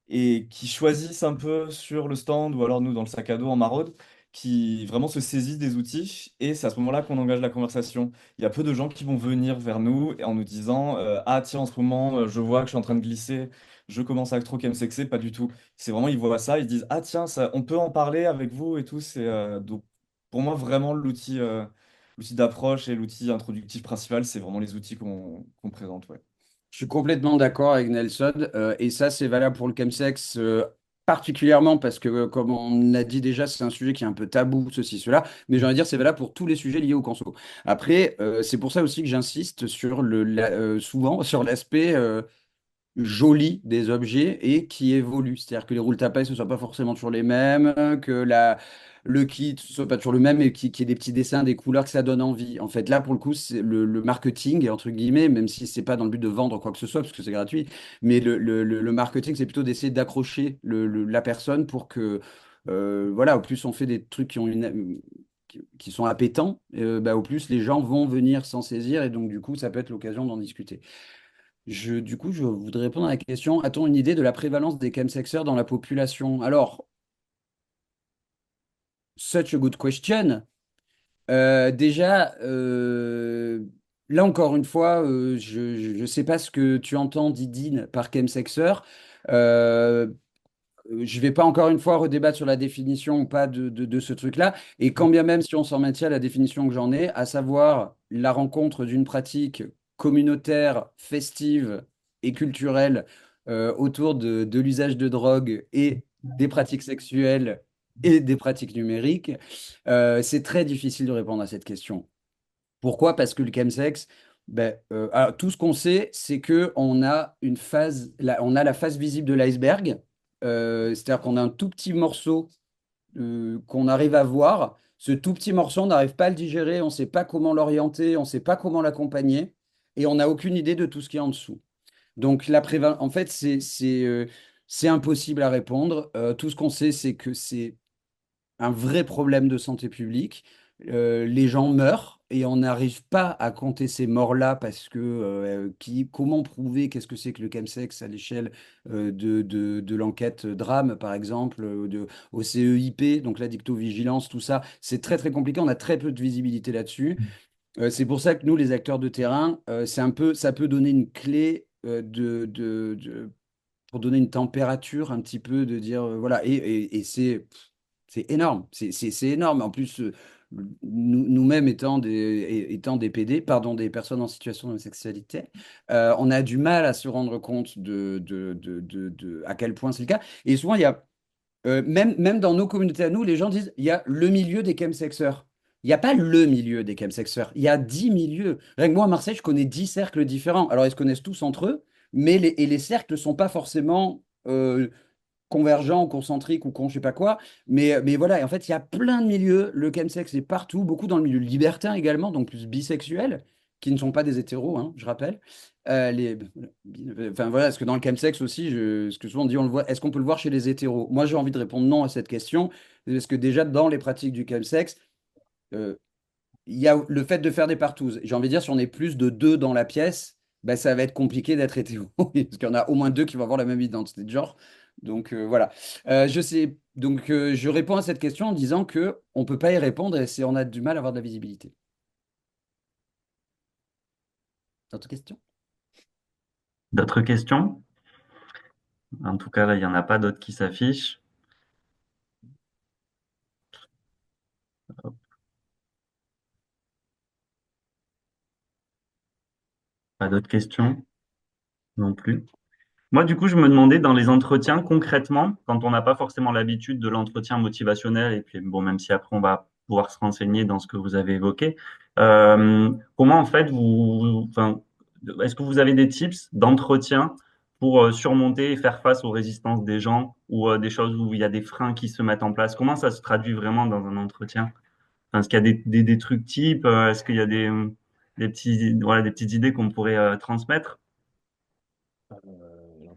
et qui choisissent un peu sur le stand ou alors nous dans le sac à dos en maraude, qui vraiment se saisissent des outils et c'est à ce moment-là qu'on engage la conversation. Il y a peu de gens qui vont venir vers nous et en nous disant ah tiens en ce moment je vois que je suis en train de glisser, je commence à trop me sexer, pas du tout. C'est vraiment ils voient ça, ils disent ah tiens ça, on peut en parler avec vous et tout. C'est donc pour moi vraiment l'outil d'approche et l'outil introductif principal, c'est vraiment les outils qu'on présente. Ouais. Je suis complètement d'accord avec Nelson. Et ça, c'est valable pour le chemsex, particulièrement parce que, comme on a dit déjà, c'est un sujet qui est un peu tabou, ceci, cela. Mais j'ai envie de dire, c'est valable pour tous les sujets liés au conso. Après, c'est pour ça aussi que j'insiste souvent sur l'aspect joli des objets et qui évoluent. C'est-à-dire que les roules tapailles ne soient pas forcément toujours les mêmes, que le kit ne soit pas toujours le même et qu'il y ait des petits dessins, des couleurs, que ça donne envie. En fait, là, pour le coup, c'est le marketing, entre guillemets, même si c'est pas dans le but de vendre quoi que ce soit, parce que c'est gratuit, mais le marketing, c'est plutôt d'essayer d'accrocher la personne pour que, voilà, au plus on fait des trucs qui sont appétants, au plus les gens vont venir s'en saisir et donc du coup, ça peut être l'occasion d'en discuter. Du coup, je voudrais répondre à la question, a-t-on une idée de la prévalence des chemsexers dans la population? Alors, such a good question. Déjà, là encore une fois, je ne sais pas ce que tu entends, Didine, par chemsexer. Euh, je ne vais pas encore une fois redébattre sur la définition ou pas de ce truc-là. Et quand bien même si on s'en maintient à la définition que j'en ai, à savoir la rencontre d'une pratique communautaire, festive et culturelle autour de l'usage de drogue et des pratiques sexuelles et des pratiques numériques, c'est très difficile de répondre à cette question. Pourquoi? Parce que le chemsex, alors, tout ce qu'on sait, c'est que on a la face visible de l'iceberg. C'est-à-dire qu'on a un tout petit morceau qu'on arrive à voir. Ce tout petit morceau, on n'arrive pas à le digérer, on ne sait pas comment l'orienter, on ne sait pas comment l'accompagner, et on n'a aucune idée de tout ce qui est en dessous. Donc, en fait, c'est impossible à répondre. Tout ce qu'on sait, c'est que c'est un vrai problème de santé publique. Les gens meurent et on n'arrive pas à compter ces morts-là parce que comment prouver qu'est-ce que c'est que le chemsex à l'échelle de l'enquête drame, par exemple, au CEIP, donc l'addictovigilance, tout ça, c'est très très compliqué. On a très peu de visibilité là-dessus. C'est pour ça que nous, les acteurs de terrain, ça peut donner une clé pour donner une température un petit peu, de dire, voilà, et c'est énorme, c'est énorme. En plus, nous-mêmes étant des PD, pardon, des personnes en situation de sexualité, on a du mal à se rendre compte à quel point c'est le cas. Et souvent, il y a même dans nos communautés à nous, les gens disent il y a le milieu des chemsexeurs. Il n'y a pas le milieu des chemsexeurs. Il y a 10 milieux. Rien que moi, à Marseille, je connais 10 cercles différents. Alors, ils se connaissent tous entre eux, mais les cercles ne sont pas forcément convergents, concentriques ou je sais pas quoi. Mais voilà, et en fait, il y a plein de milieux. Le chemsex est partout, beaucoup dans le milieu libertin également, donc plus bisexuel, qui ne sont pas des hétéros, hein, je rappelle. Enfin voilà, parce que dans le chemsex aussi, ce que souvent on dit, on le voit, est-ce qu'on peut le voir chez les hétéros? Moi, j'ai envie de répondre non à cette question, parce que déjà, dans les pratiques du chemsex, euh, il y a le fait de faire des partouzes. J'ai envie de dire, si on est plus de deux dans la pièce, ben, ça va être compliqué d'être hétéro, parce qu'il y en a au moins deux qui vont avoir la même identité de genre. Donc voilà. Je sais. Donc je réponds à cette question en disant que on peut pas y répondre et on a du mal à avoir de la visibilité. Autre question? D'autres questions? En tout cas, là, il n'y en a pas d'autres qui s'affichent. Pas d'autres questions non plus. Moi, du coup, je me demandais dans les entretiens, concrètement, quand on n'a pas forcément l'habitude de l'entretien motivationnel, et puis bon, même si après on va pouvoir se renseigner dans ce que vous avez évoqué, comment en fait enfin, est-ce que vous avez des tips d'entretien pour surmonter et faire face aux résistances des gens ou des choses où il y a des freins qui se mettent en place? Comment ça se traduit vraiment dans un entretien? Enfin, est-ce qu'il y a des trucs types? Est-ce qu'il y a des petites idées qu'on pourrait transmettre? Alors,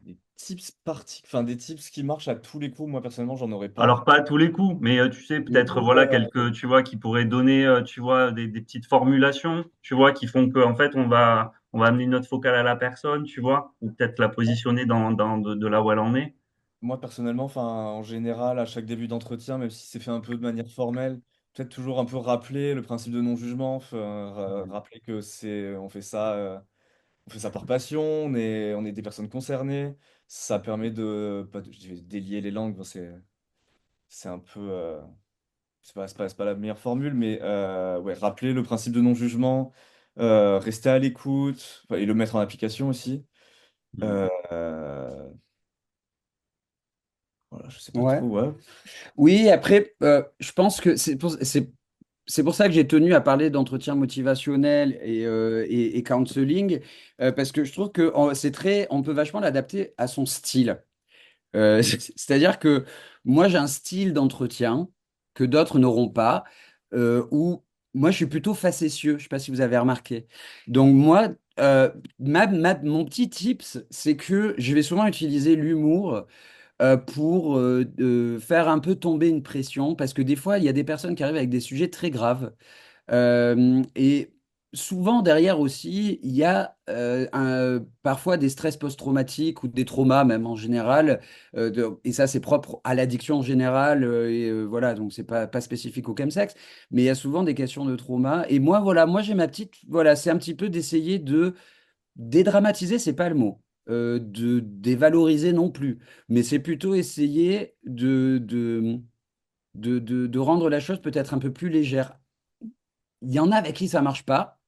enfin, des tips qui marchent à tous les coups, moi personnellement, j'en aurais pas. Alors pas à tous les coups, mais tu sais, Du peut-être coup, voilà quelques, tu vois, qui pourraient donner, tu vois, des petites formulations, tu vois, qui font que en fait on va amener notre focale à la personne, tu vois, ou peut-être la positionner de là où elle en est. moi personnellement, enfin, en général, à chaque début d'entretien, même si c'est fait un peu de manière formelle, peut-être toujours un peu rappeler le principe de non-jugement, enfin, rappeler que on fait ça par passion, on est des personnes concernées. Ça permet de, pas de- je vais délier les langues, bon, c'est un peu, c'est pas la meilleure formule, mais ouais, rappeler le principe de non-jugement, rester à l'écoute, enfin, et le mettre en application aussi. Mm. Euh, voilà, je sais pas Ouais. trop, ouais. Oui, après, je pense que c'est pour ça que j'ai tenu à parler d'entretien motivationnel et counseling, parce que je trouve que on peut vachement l'adapter à son style. C'est-à-dire que moi, j'ai un style d'entretien que d'autres n'auront pas, où moi, je suis plutôt facétieux. Je ne sais pas si vous avez remarqué. Donc, moi, mon petit tips, c'est que je vais souvent utiliser l'humour pour faire un peu tomber une pression, parce que des fois, il y a des personnes qui arrivent avec des sujets très graves. Et souvent, derrière aussi, il y a parfois des stress post-traumatiques ou des traumas, même en général. Et ça, c'est propre à l'addiction en général. Voilà, donc c'est pas spécifique au chemsex. Mais il y a souvent des questions de trauma. Et moi, voilà, moi, j'ai ma petite. Voilà, c'est un petit peu d'essayer de dédramatiser, c'est pas le mot. De dévaloriser non plus. Mais c'est plutôt essayer de rendre la chose peut-être un peu plus légère. Il y en a avec qui ça marche pas.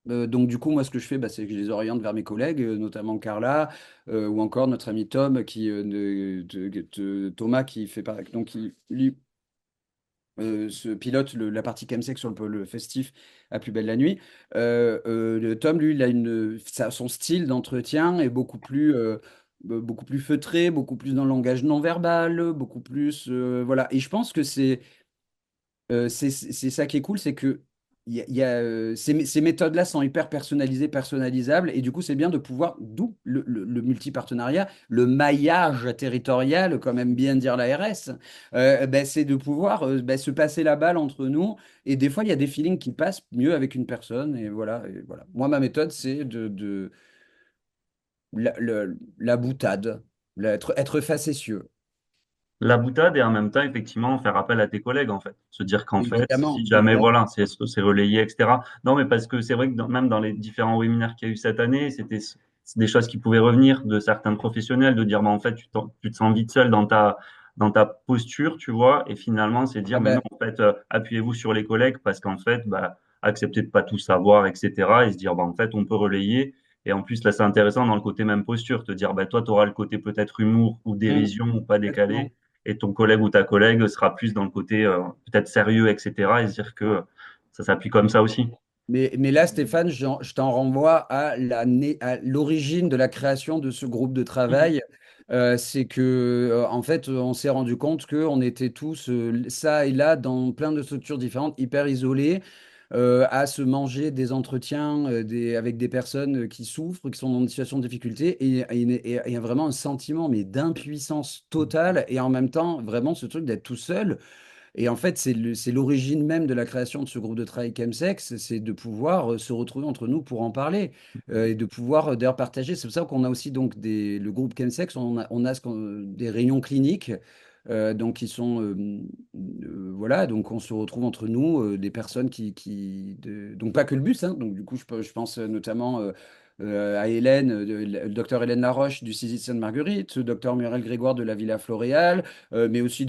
Donc du coup, moi, ce que je fais, bah, c'est que je les oriente vers mes collègues, notamment Carla, ou encore notre ami Tom, Thomas, qui fait pas, donc qui lui se pilote la partie chemsex sur le festif à Plus belle la nuit. Le Tom, lui, il a son style d'entretien est beaucoup plus feutré, beaucoup plus dans le langage non verbal, beaucoup plus, voilà. Et je pense que c'est ça qui est cool, c'est que ces méthodes-là sont hyper personnalisées, personnalisables, et du coup, c'est bien de pouvoir, d'où le multipartenariat, le maillage territorial, comme aime bien dire l'ARS, ben, c'est de pouvoir ben, se passer la balle entre nous, et des fois, il y a des feelings qui passent mieux avec une personne, et voilà. Et voilà. Moi, ma méthode, c'est la boutade, être facétieux, La boutade et en même temps, effectivement, faire appel à tes collègues, en fait. Se dire qu'en fait, si évidemment, jamais, évidemment. voilà, c'est relayé, etc. Non, mais parce que c'est vrai que même dans les différents webinaires qu'il y a eu cette année, c'était c'est des choses qui pouvaient revenir de certains professionnels, de dire, bah, en fait, tu te sens vite seul dans ta posture, tu vois, et finalement, c'est Ah dire, mais non, ben, en fait, appuyez-vous sur les collègues parce qu'en fait, bah, accepter de pas tout savoir, etc., et se dire, bah, en fait, on peut relayer. Et en plus, là, c'est intéressant dans le côté même posture, te dire, bah, toi, tu auras le côté peut-être humour ou dérision ou pas exactement. décalé, et ton collègue ou ta collègue sera plus dans le côté peut-être sérieux, etc., et se dire que ça s'appuie comme ça aussi. Mais là, Stéphane, je t'en renvoie à à l'origine de la création de ce groupe de Mhm. travail. C'est que, en fait, on s'est rendu compte qu'on était tous, ça et là, dans plein de structures différentes, hyper isolés, à se manger des entretiens avec des personnes qui souffrent, qui sont dans une situation de difficulté. Et il y a vraiment un sentiment, mais d'impuissance totale. Et en même temps, vraiment, ce truc d'être tout seul. Et en fait, c'est l'origine même de la création de ce groupe de travail Chemsex, c'est de pouvoir se retrouver entre nous pour en parler et de pouvoir d'ailleurs partager. C'est pour ça qu'on a aussi donc le groupe Chemsex, on a des réunions cliniques. Donc qui sont voilà, donc on se retrouve entre nous des personnes donc pas que le bus, hein. Donc du coup je pense notamment à Hélène, le docteur Hélène Laroche du CISI de Sainte-Marguerite, le docteur Muriel Grégoire de la Villa Floréal, mais aussi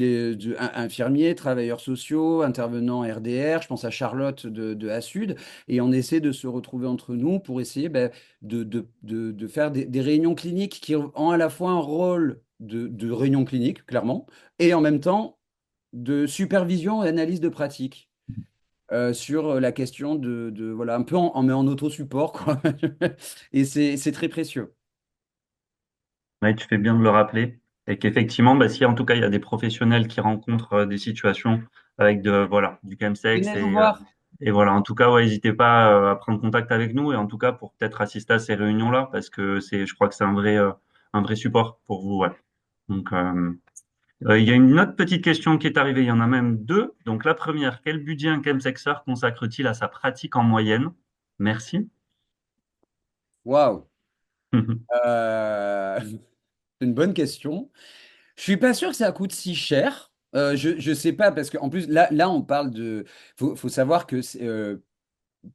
infirmiers, travailleurs sociaux, intervenants RDR. Je pense à Charlotte de Assud. Et on essaie de se retrouver entre nous pour essayer ben, de faire des réunions cliniques qui ont à la fois un rôle de réunion clinique, clairement, et en même temps de supervision et analyse de pratique. Sur la question voilà, un peu mais en auto-support, quoi. Et c'est très précieux. Ouais, tu fais bien de le rappeler. Et qu'effectivement, bah, si en tout cas il y a des professionnels qui rencontrent des situations avec voilà, du chemsex Venez nous voir. et voilà, en tout cas, ouais, n'hésitez pas à prendre contact avec nous et en tout cas pour peut-être assister à ces réunions-là parce que je crois que c'est un vrai support pour vous. Ouais. Donc, il y a une autre petite question qui est arrivée. Il y en a même deux. Donc, la première, quel budget un chemsexer consacre-t-il à sa pratique en moyenne? Merci. Waouh! C'est une bonne question. Je suis pas sûr que ça coûte si cher. Je sais pas parce qu'en plus là on parle de. Faut savoir que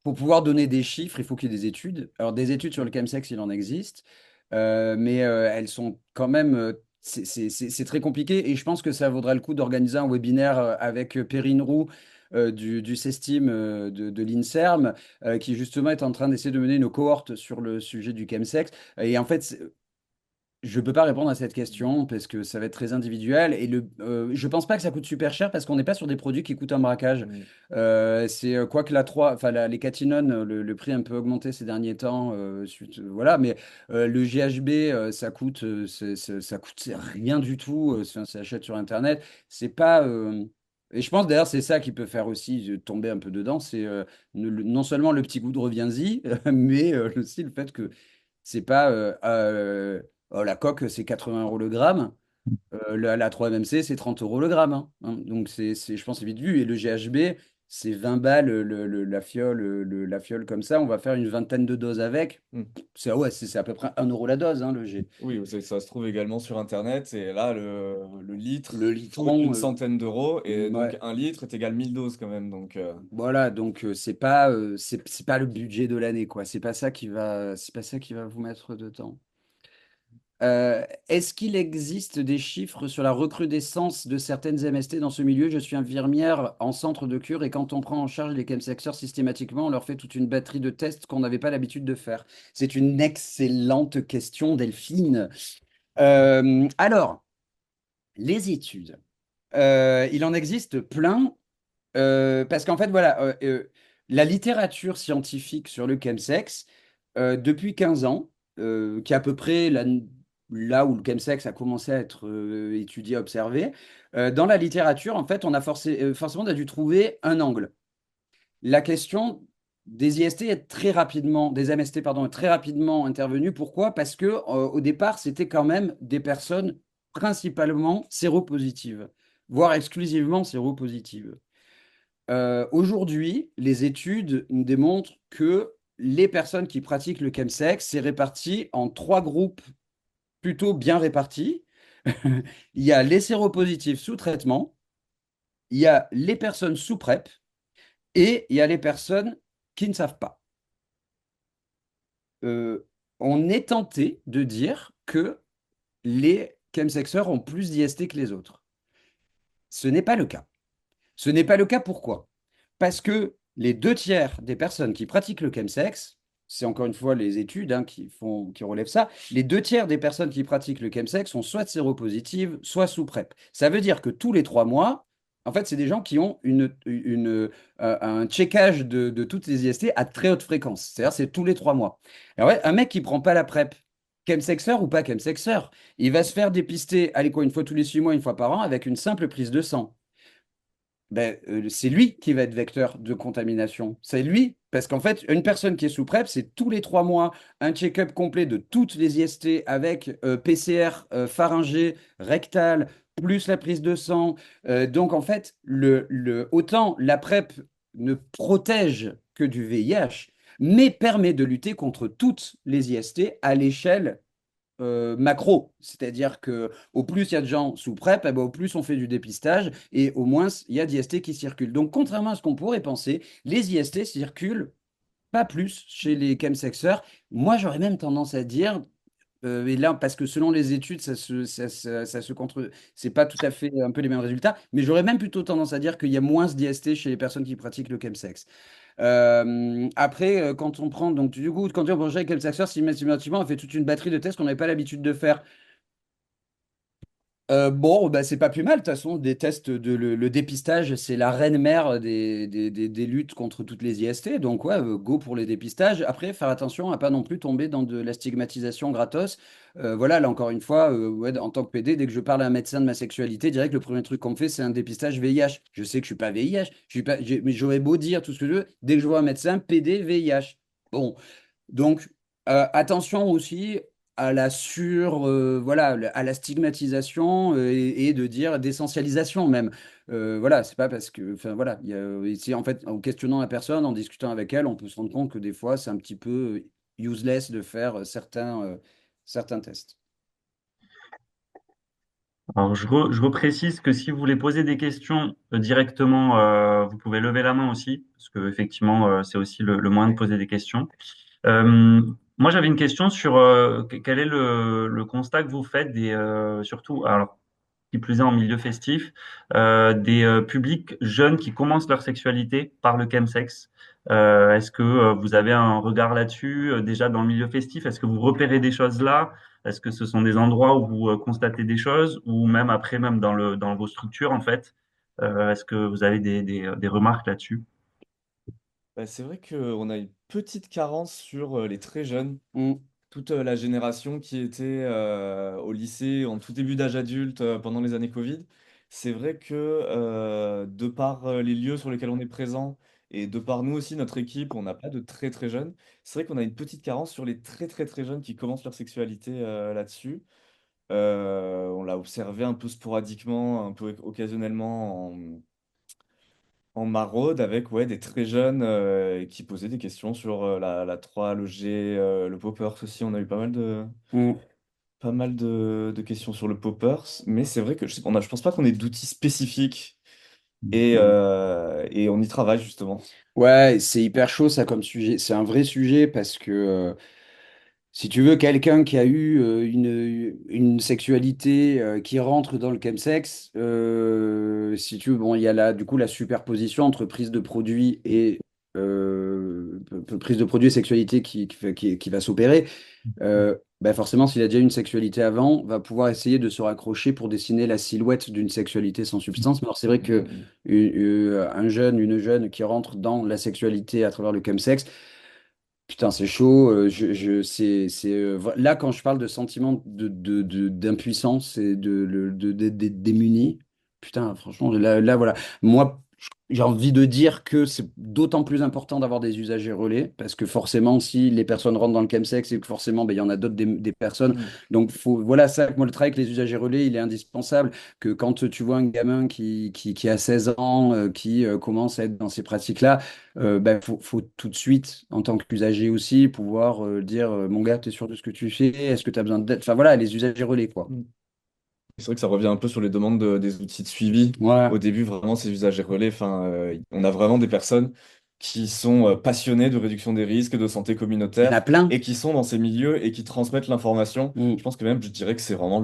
pour pouvoir donner des chiffres, il faut qu'il y ait des études. Alors des études sur le chemsex, il en existe, mais elles sont quand même. C'est très compliqué et je pense que ça vaudrait le coup d'organiser un webinaire avec Perrine Roux du CESTIM de l'INSERM qui justement est en train d'essayer de mener une cohorte sur le sujet du chemsex. Et en fait, je ne peux pas répondre à cette question parce que ça va être très individuel et je pense pas que ça coûte super cher parce qu'on n'est pas sur des produits qui coûtent un braquage. C'est quoi que les catinones, le prix a un peu augmenté ces derniers temps, voilà, mais le GHB, ça coûte rien du tout. Ça s'achète sur Internet. C'est pas. Et je pense d'ailleurs c'est ça qui peut faire aussi tomber un peu dedans, c'est non seulement le petit goût de reviens-y, mais aussi le fait que c'est pas la coque, c'est 80 € le gramme. La 3MMC, c'est 30 € le gramme, hein. Donc, je pense, c'est vite vu. Et le GHB, c'est 20 balles la fiole comme ça. On va faire une vingtaine de doses avec. Mm. Ouais, c'est à peu près 1 € la dose, hein, le G. Oui, ça se trouve également sur Internet. Et là, le Le litre coûte une litron, centaine d'euros. Et donc, ouais. un litre est égal 1000 doses quand même. Donc, Voilà, donc c'est pas le budget de l'année, quoi. C'est pas ça qui va vous mettre dedans. Est-ce qu'il existe des chiffres sur la recrudescence de certaines MST dans ce milieu? Je suis infirmière en centre de cure et quand on prend en charge les chemsexeurs systématiquement, on leur fait toute une batterie de tests qu'on n'avait pas l'habitude de faire. C'est une excellente question, Delphine. Alors, les études. Il en existe plein parce qu'en fait, voilà, la littérature scientifique sur le chemsex, depuis 15 ans, qui est à peu près là où le chemsex a commencé à être étudié, observé, dans la littérature, en fait, forcément, on a dû trouver un angle. La question des IST est très rapidement, des MST, pardon, est très rapidement intervenue. Pourquoi? Parce que au départ, c'était quand même des personnes principalement séropositives, voire exclusivement séropositives. Aujourd'hui, les études nous démontrent que les personnes qui pratiquent le chemsex, c'est réparti en trois groupes plutôt bien répartis. Il y a les séropositifs sous traitement, il y a les personnes sous PrEP et il y a les personnes qui ne savent pas. Euh, on est tenté de dire que les chemsexeurs ont plus d'IST que les autres. Ce n'est pas le cas. Ce n'est pas le cas pourquoi? Parce que les 2 tiers des personnes qui pratiquent le chemsex, c'est encore une fois les études qui relèvent ça, les 2 tiers des personnes qui pratiquent le chemsex sont soit séropositives, soit sous PrEP. Ça veut dire que tous les 3 mois, en fait, c'est des gens qui ont un checkage de toutes les IST à très haute fréquence. C'est-à-dire, c'est tous les 3 mois. Alors ouais, un mec qui prend pas la PrEP, chemsexeur ou pas chemsexeur, il va se faire dépister, allez quoi, une fois tous les 6 mois, une fois par an, avec une simple prise de sang. Ben, c'est lui qui va être vecteur de contamination. C'est lui, parce qu'en fait, une personne qui est sous PrEP, c'est tous les 3 mois un check-up complet de toutes les IST avec PCR pharyngé, rectal, plus la prise de sang. Donc en fait, autant la PrEP ne protège que du VIH, mais permet de lutter contre toutes les IST à l'échelle macro. C'est-à-dire que au plus il y a de gens sous PrEP, eh ben, au plus on fait du dépistage et au moins il y a d'IST qui circulent. Donc, contrairement à ce qu'on pourrait penser, les IST circulent pas plus chez les chemsexeurs. Moi, j'aurais même tendance à dire, et là, parce que selon les études, ça se contre... c'est pas tout à fait un peu les mêmes résultats, mais j'aurais même plutôt tendance à dire qu'il y a moins d'IST chez les personnes qui pratiquent le chemsex. Après, quand on prend, donc du coup, quand on prend avec chemsexeur, systématiquement, on fait toute une batterie de tests qu'on n'avait pas l'habitude de faire. Bon, bah, c'est pas plus mal, de toute façon, des tests le dépistage, c'est la reine mère des luttes contre toutes les IST, donc ouais, go pour les dépistages. Après, faire attention à pas non plus tomber dans de la stigmatisation gratos. Voilà, là encore une fois, ouais, en tant que PD, dès que je parle à un médecin de ma sexualité, je dirais que le premier truc qu'on me fait, c'est un dépistage VIH. Je sais que je suis pas VIH, je suis pas, mais j'aurais beau dire tout ce que je veux, dès que je vois un médecin, PD, VIH. Bon, donc, attention aussi à voilà, à la stigmatisation et de dire d'essentialisation même. Voilà, c'est pas parce que, enfin voilà, ici en fait, en questionnant la personne, en discutant avec elle, on peut se rendre compte que des fois, c'est un petit peu useless de faire certains tests. Alors, je reprécise que si vous voulez poser des questions directement, vous pouvez lever la main aussi, parce que effectivement, c'est aussi le moyen de poser des questions. Moi, j'avais une question sur quel est le constat que vous faites surtout, alors qui plus est en milieu festif, des publics jeunes qui commencent leur sexualité par le chemsex. Est-ce que vous avez un regard là-dessus déjà dans le milieu festif? Est-ce que vous repérez des choses là? Est-ce que ce sont des endroits où vous constatez des choses ou même après, même dans vos structures en fait? Est-ce que vous avez des remarques là-dessus? Bah, c'est vrai qu'on a une petite carence sur les très jeunes, Mm, toute la génération qui était au lycée en tout début d'âge adulte pendant les années Covid. C'est vrai que de par les lieux sur lesquels on est présent et de par nous aussi, notre équipe, on n'a pas de très très jeunes. C'est vrai qu'on a une petite carence sur les très très très jeunes qui commencent leur sexualité là-dessus. On l'a observé un peu sporadiquement, un peu occasionnellement en maraude avec ouais, des très jeunes qui posaient des questions sur la 3, le G, le Poppers aussi. On a eu mm. pas mal de questions sur le Poppers, mais c'est vrai que je pense pas qu'on ait d'outils spécifiques et on y travaille justement. Ouais, c'est hyper chaud ça comme sujet. C'est un vrai sujet parce que si tu veux, quelqu'un qui a eu une sexualité qui rentre dans le chemsex, si tu veux, bon, il y a là, du coup, la superposition entre prise de produit et prise de produit et sexualité qui va s'opérer. Ben forcément, s'il a déjà eu une sexualité avant, va pouvoir essayer de se raccrocher pour dessiner la silhouette d'une sexualité sans substance. Mais alors, c'est vrai Mm, que mm, mm. un jeune, une jeune qui rentre dans la sexualité à travers le chemsex, putain, c'est chaud. Là, quand je parle de sentiment d'impuissance et d'être démuni, putain, franchement, là, voilà. Moi, j'ai envie de dire que c'est d'autant plus important d'avoir des usagers relais, parce que forcément, si les personnes rentrent dans le chemsex, et que forcément, ben, il y en a d'autres des personnes. Mm. Donc, voilà, ça, moi, le travail avec les usagers relais, il est indispensable. Que quand tu vois un gamin qui a 16 ans, qui commence à être dans ces pratiques-là, ben, faut tout de suite, en tant qu'usager aussi, pouvoir dire mon gars, tu es sûr de ce que tu fais? Est-ce que tu as besoin d'aide? Enfin voilà, les usagers relais, quoi. Mm. C'est vrai que ça revient un peu sur les demandes des outils de suivi. Ouais. Au début, vraiment, ces usagers relais, enfin, on a vraiment des personnes qui sont passionnés de réduction des risques, de santé Il y en a communautaire, plein. et qui sont dans ces milieux et qui transmettent l'information. Mm. Je pense que même, je dirais que c'est vraiment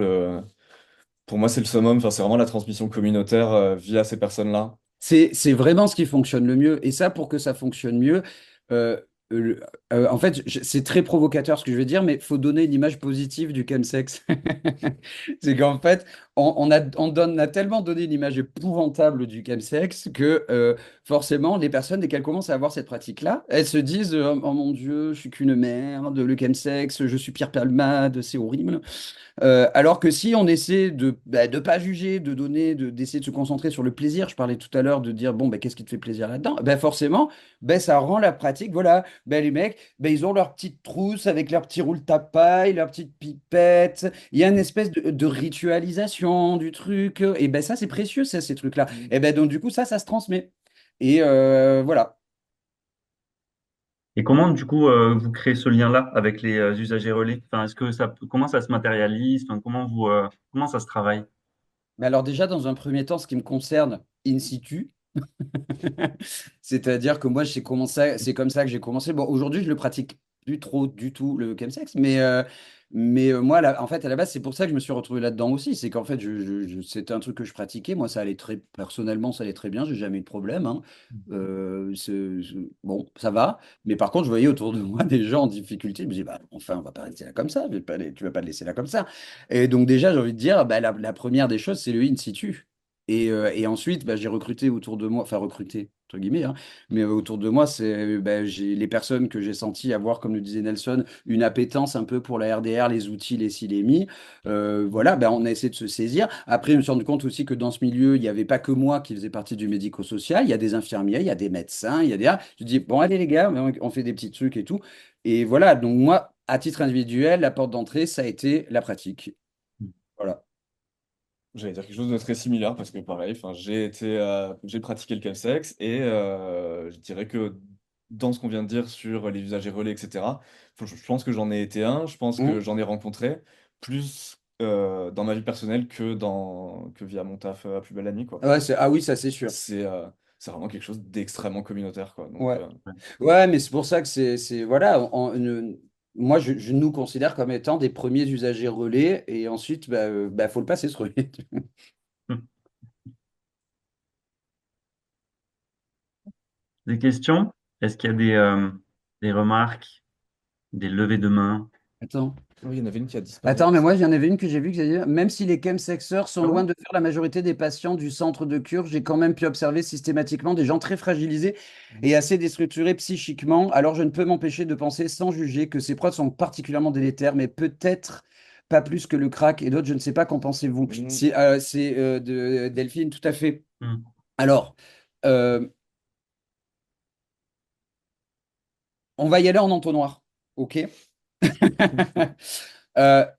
pour moi, c'est le summum, enfin, c'est vraiment la transmission communautaire via ces personnes-là. C'est vraiment ce qui fonctionne le mieux. Et ça, pour que ça fonctionne mieux, euh, en fait, c'est très provocateur ce que je vais dire, mais il faut donner une image positive du chemsex. C'est qu'en fait, on a tellement donné une image épouvantable du chemsex que forcément, les personnes, dès qu'elles commencent à avoir cette pratique-là, elles se disent oh mon Dieu, je suis qu'une merde, le chemsex, je suis Pierre Palmade, c'est horrible. Alors que si on essaie de de pas juger, de donner, d'essayer de se concentrer sur le plaisir, je parlais tout à l'heure de dire bon qu'est-ce qui te fait plaisir là-dedans? Forcément, ça rend la pratique. Voilà, les mecs, ils ont leur petite trousse avec leur petit roule-tapaille, leur petite pipette. Il y a une espèce de ritualisation du truc. Et ça c'est précieux ça, ces trucs-là. Mm. Et donc du coup ça se transmet. Et voilà. Et comment, du coup, vous créez ce lien-là avec les usagers relais? Enfin, comment ça se matérialise? Enfin, comment ça se travaille? Mais alors déjà, dans un premier temps, ce qui me concerne in situ, c'est-à-dire que moi, c'est comme ça que j'ai commencé. Bon, aujourd'hui, je le pratique plus trop du tout, le chemsex, mais moi, en fait, à la base, c'est pour ça que je me suis retrouvé là-dedans aussi. C'est qu'en fait, c'était un truc que je pratiquais. Moi, ça allait personnellement, ça allait très bien. J'ai jamais eu de problème, hein. Bon, ça va. Mais par contre, je voyais autour de moi des gens en difficulté. Je me disais, enfin, on va pas rester là comme ça. Tu vas pas le laisser là comme ça. Et donc, déjà, j'ai envie de dire, la première des choses, c'est le in situ. Et ensuite, j'ai recruté autour de moi, enfin recruté, entre guillemets, hein, mais autour de moi, j'ai les personnes que j'ai senties avoir, comme le disait Nelson, une appétence un peu pour la RDR, les outils, les ci, les mi. Voilà, on a essayé de se saisir. Après, je me suis rendu compte aussi que dans ce milieu, il n'y avait pas que moi qui faisais partie du médico-social. Il y a des infirmiers, il y a des médecins, il y a des... Je dis, bon, allez les gars, on fait des petits trucs et tout. Et voilà, donc moi, à titre individuel, la porte d'entrée, ça a été la pratique. Voilà. J'allais dire quelque chose de très similaire parce que pareil, enfin, j'ai pratiqué le chemsex et je dirais que dans ce qu'on vient de dire sur les usagers relais, etc., je pense que j'en ai été un, je pense que Mmh. j'en ai rencontré plus dans ma vie personnelle que via mon taf à Plus belle la nuit, quoi. Ouais, ah oui, ça c'est sûr. C'est euh, c'est vraiment quelque chose d'extrêmement communautaire, quoi. Donc, Ouais. Ouais, mais c'est pour ça que voilà, moi je nous considère comme étant des premiers usagers relais et ensuite, faut le passer ce relais. Des questions? Est-ce qu'il y a des remarques, des levées de main? Attends. oui, il y en avait une qui a disparu Attends, mais aussi. moi, il y en avait une que j'ai vue, même si les chemsexeurs sont Ah loin bon? de faire la majorité des patients du centre de cure, j'ai quand même pu observer systématiquement des gens très fragilisés et assez déstructurés psychiquement. Alors, je ne peux m'empêcher de penser, sans juger, que ces preuves sont particulièrement délétères, mais peut-être pas plus que le crack et d'autres, je ne sais pas, qu'en pensez-vous? Mm. C'est de Delphine, tout à fait. Hmm. Alors, euh, on va y aller en entonnoir, ok?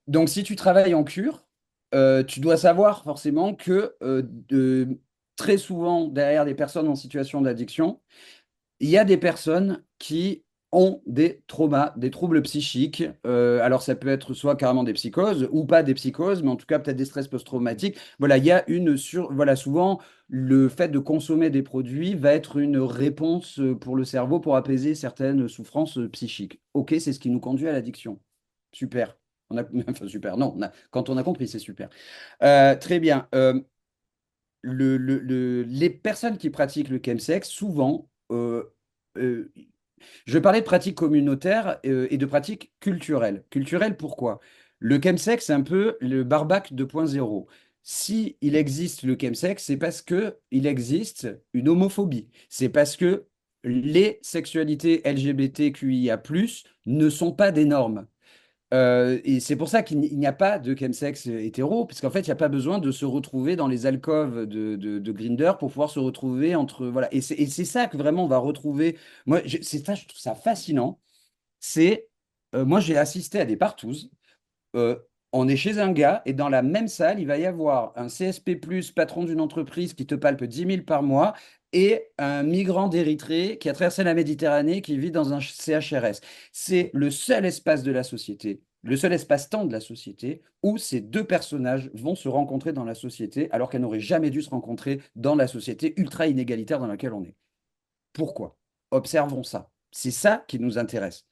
Donc, si tu travailles en cure, tu dois savoir forcément que très souvent, derrière des personnes en situation d'addiction, il y a des personnes qui ont des traumas, des troubles psychiques. Alors, ça peut être soit carrément des psychoses ou pas des psychoses, mais en tout cas, peut-être des stress post-traumatiques. Voilà, il y a Voilà, souvent, le fait de consommer des produits va être une réponse pour le cerveau pour apaiser certaines souffrances psychiques. OK, c'est ce qui nous conduit à l'addiction. Super. Enfin, super. Non, quand on a compris, c'est super. Très bien. Les personnes qui pratiquent le chemsex, souvent, euh, je parlais de pratiques communautaires et de pratiques culturelles. Culturelles, pourquoi? Le chemsex, c'est un peu le barbac 2.0. Si il existe le chemsex, c'est parce que il existe une homophobie. C'est parce que les sexualités LGBTQIA+ ne sont pas des normes. Et c'est pour ça qu'il n'y a pas de chemsex hétéro, parce qu'en fait, il n'y a pas besoin de se retrouver dans les alcôves de Grindr pour pouvoir se retrouver entre... Voilà. Et c'est ça que vraiment on va retrouver. Moi, c'est ça, je trouve ça fascinant. Moi, j'ai assisté à des partouzes. Euh, on est chez un gars et dans la même salle, il va y avoir un CSP+, patron d'une entreprise qui te palpe 10 000 par mois et un migrant d'Érythrée qui a traversé la Méditerranée qui vit dans un CHRS. C'est le seul espace de la société, le seul espace-temps de la société où ces deux personnages vont se rencontrer dans la société alors qu'elles n'auraient jamais dû se rencontrer dans la société ultra inégalitaire dans laquelle on est. Pourquoi? observons ça. C'est ça qui nous intéresse.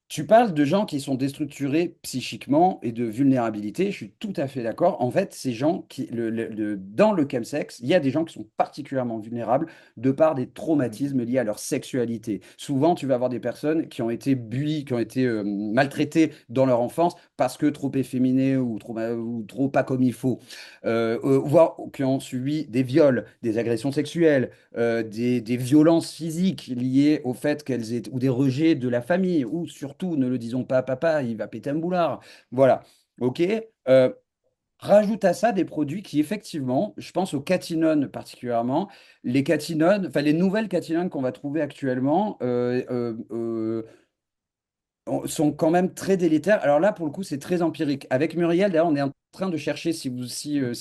Tu parles de gens qui sont déstructurés psychiquement et de vulnérabilité. Je suis tout à fait d'accord. En fait, ces gens qui, dans le chemsex, il y a des gens qui sont particulièrement vulnérables de par des traumatismes liés à leur sexualité. Souvent, tu vas avoir des personnes qui ont été bullies, qui ont été maltraitées dans leur enfance parce que trop efféminées ou trop pas comme il faut, voire qui ont subi des viols, des agressions sexuelles, des violences physiques liées au fait qu'elles aient, ou des rejets de la famille, ou surtout, ne le disons pas à papa, il va péter un boulard. Voilà. OK. Euh, Rajoute à ça des produits qui, effectivement, je pense aux catinones particulièrement, les catinones, enfin les nouvelles catinones qu'on va trouver actuellement, sont quand même très délétères. Alors là, pour le coup, c'est très empirique. Avec Muriel, d'ailleurs, on est en train de chercher, s'il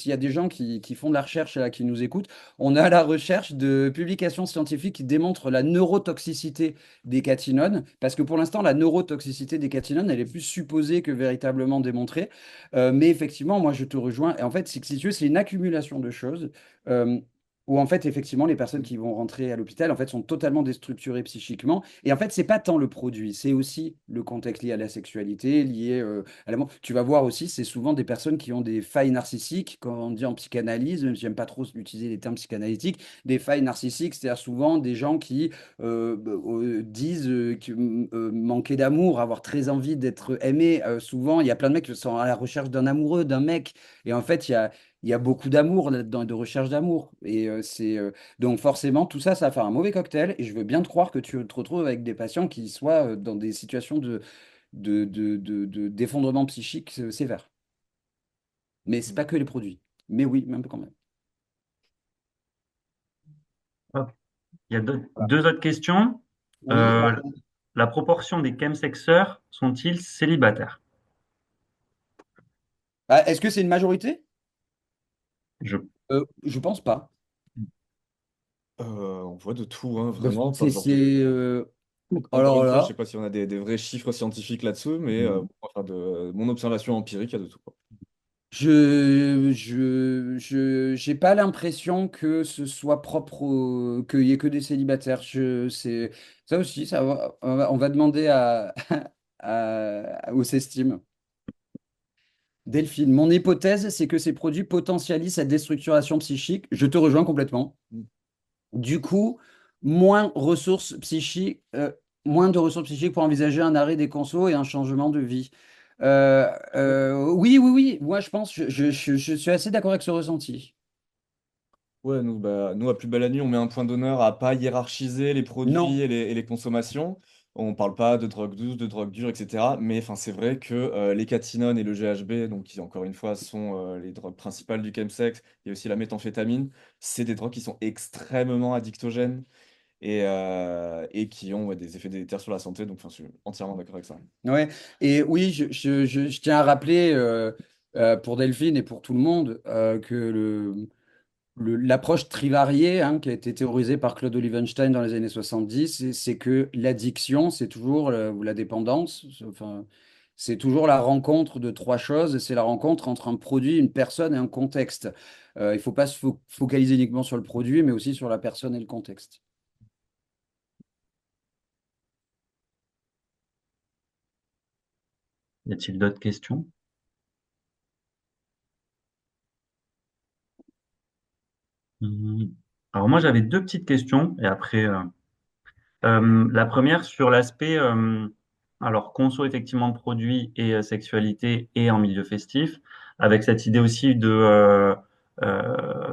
y a des gens qui font de la recherche, là, qui nous écoutent, on est à la recherche de publications scientifiques qui démontrent la neurotoxicité des catinones, parce que pour l'instant, la neurotoxicité des catinones, elle est plus supposée que véritablement démontrée. Mais effectivement, moi, je te rejoins. Et en fait, c'est que si tu veux, c'est une accumulation de choses. euh, Où en fait, effectivement, les personnes qui vont rentrer à l'hôpital, en fait, sont totalement déstructurées psychiquement. Et en fait, c'est pas tant le produit, c'est aussi le contexte lié à la sexualité, lié à l'amour. Tu vas voir aussi, c'est souvent des personnes qui ont des failles narcissiques, quand on dit en psychanalyse, même si j'aime pas trop utiliser les termes psychanalytiques, des failles narcissiques, c'est-à-dire souvent des gens qui disent manquer d'amour, avoir très envie d'être aimé. Souvent, il y a plein de mecs qui sont à la recherche d'un amoureux, d'un mec. Et en fait, il y a beaucoup d'amour là-dedans et de recherche d'amour. Et donc forcément, tout ça, ça va faire un mauvais cocktail. Et je veux bien te croire que tu te retrouves avec des patients qui soient dans des situations d'effondrement psychique sévère. Mais c'est pas que les produits. Mais oui, même quand même. Hop. Il y a Voilà. deux autres questions. Oui. Euh, la proportion des chemsexeurs sont-ils célibataires? Ah, est-ce que c'est une majorité? Je, Je pense pas. On voit de tout, hein, Bah, vraiment. Enfin, genre, encore Alors une fois, je là. sais pas si on a des vrais chiffres scientifiques là-dessous, mais enfin, de mon observation empirique, il y a de tout, quoi. J'ai pas l'impression que ce soit propre qu'il y ait que des célibataires. Ça aussi, on va demander aux Cestime. Delphine, mon hypothèse, c'est que ces produits potentialisent cette déstructuration psychique. Je te rejoins complètement. Du coup, moins ressources psychiques, moins de ressources psychiques pour envisager un arrêt des consos et un changement de vie. Oui, oui, oui. Moi, je pense, je suis assez d'accord avec ce ressenti. Ouais, nous, à Plus Belle la Nuit, on met un point d'honneur à pas hiérarchiser les produits Non, et les consommations. On parle pas de drogue douce, de drogue dure, etc. Mais enfin, c'est vrai que les catinones et le GHB, donc qui encore une fois sont les drogues principales du chemsex, et aussi la méthamphétamine, c'est des drogues qui sont extrêmement addictogènes et qui ont ouais, des effets délétères sur la santé. Donc, enfin, je suis entièrement d'accord avec ça. ouais. Et oui, je tiens à rappeler pour Delphine et pour tout le monde que l'approche trivariée qui a été théorisée par Claude Olivenstein dans les années 70, c'est que l'addiction, c'est toujours, ou la dépendance, enfin, c'est toujours la rencontre de trois choses. C'est la rencontre entre un produit, une personne et un contexte. Il ne faut pas se focaliser uniquement sur le produit, mais aussi sur la personne et le contexte. y a-t-il d'autres questions? Hum, Alors moi, j'avais deux petites questions et après, la première sur l'aspect, alors conso effectivement de produits et sexualité et en milieu festif, avec cette idée aussi de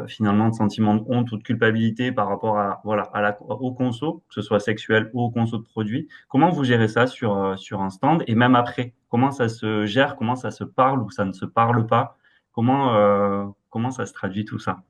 finalement de sentiment de honte ou de culpabilité par rapport à voilà au conso, que ce soit sexuel ou au conso de produits. Comment vous gérez ça sur un stand et même après, comment ça se gère, comment ça se parle ou ça ne se parle pas, comment ça se traduit tout ça?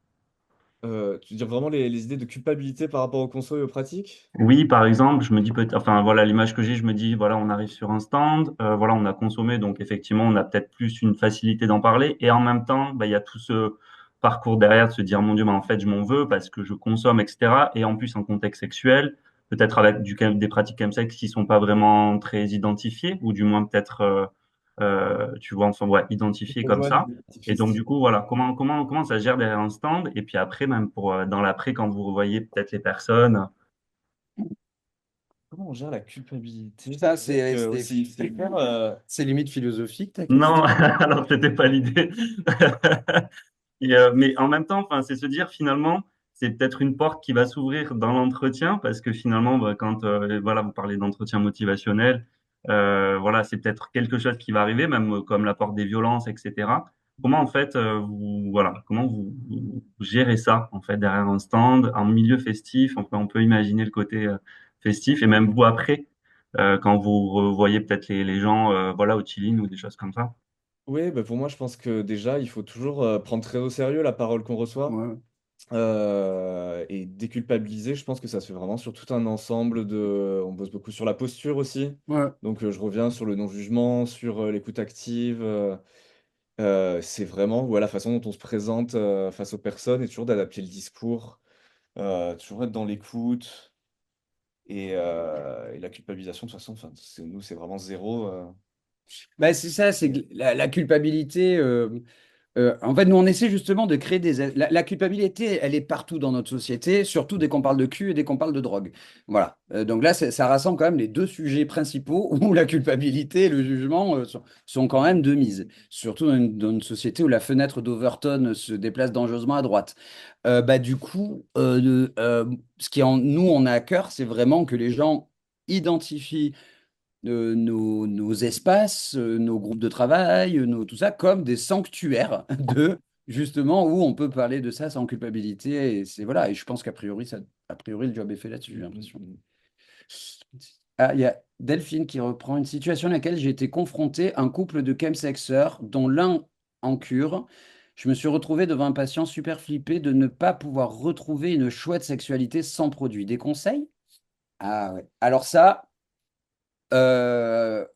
Tu veux dire vraiment les idées de culpabilité par rapport aux consos et aux pratiques? Oui, par exemple, je me dis peut-être, enfin voilà, l'image que j'ai, je me dis, voilà, on arrive sur un stand, voilà, on a consommé, donc effectivement, on a peut-être plus une facilité d'en parler, et en même temps, bah, il y a tout ce parcours derrière de se dire, mon Dieu, bah, en fait, je m'en veux parce que je consomme, etc. Et en plus, en contexte sexuel, peut-être avec des pratiques chemsex qui sont pas vraiment très identifiées, ou du moins peut-être, tu vois, enfin, ouais, identifiées comme Rejoignent ça. les pratiques Et donc, festives. du coup, voilà, comment ça se gère derrière un stand, et puis après, même pour dans l'après, quand vous revoyez peut-être les personnes. comment on gère la culpabilité? Ça, C'est-à-dire que c'est hyper, c'est limite philosophique, ta Non, question. alors c'était pas l'idée. Mais en même temps, enfin, c'est se dire finalement, c'est peut-être une porte qui va s'ouvrir dans l'entretien parce que finalement, bah, quand voilà, vous parlez d'entretien motivationnel, voilà, c'est peut-être quelque chose qui va arriver, même comme la porte des violences, etc. Comment en fait, voilà, comment vous gérez ça en fait derrière un stand, en milieu festif, enfin, on peut imaginer le côté festif et même vous après, quand vous revoyez peut-être les gens, voilà, au chilling ou des choses comme ça. oui, bah pour moi, je pense que déjà, il faut toujours prendre très au sérieux la parole qu'on reçoit Ouais, et déculpabiliser. Je pense que ça se fait vraiment sur tout un ensemble de. On bosse beaucoup sur la posture aussi. ouais. Donc, je reviens sur le non-jugement, sur l'écoute active. C'est vraiment la façon dont on se présente face aux personnes et toujours d'adapter le discours, toujours être dans l'écoute et la culpabilisation, de toute façon, enfin, nous, c'est vraiment zéro. Bah, c'est ça, c'est que la culpabilité. En fait, nous, on essaie justement de créer des... La culpabilité, elle est partout dans notre société, surtout dès qu'on parle de cul et dès qu'on parle de drogue. Voilà. Donc là, ça rassemble quand même les deux sujets principaux où la culpabilité et le jugement sont quand même de mise. Surtout dans une société où la fenêtre d'Overton se déplace dangereusement à droite. Du coup, ce qui en nous, on a à cœur, c'est vraiment que les gens identifient nos espaces, nos groupes de travail, tout ça, comme des sanctuaires de justement où on peut parler de ça sans culpabilité. Et c'est voilà. Et je pense a priori, le job est fait là-dessus, j'ai l'impression. Ah, il y a Delphine qui reprend une situation à laquelle j'ai été confronté, un couple de chemsexeurs dont l'un en cure. Je me suis retrouvé devant un patient super flippé de ne pas pouvoir retrouver une chouette sexualité sans produit. Des conseils? Ah ouais. Alors ça, euh,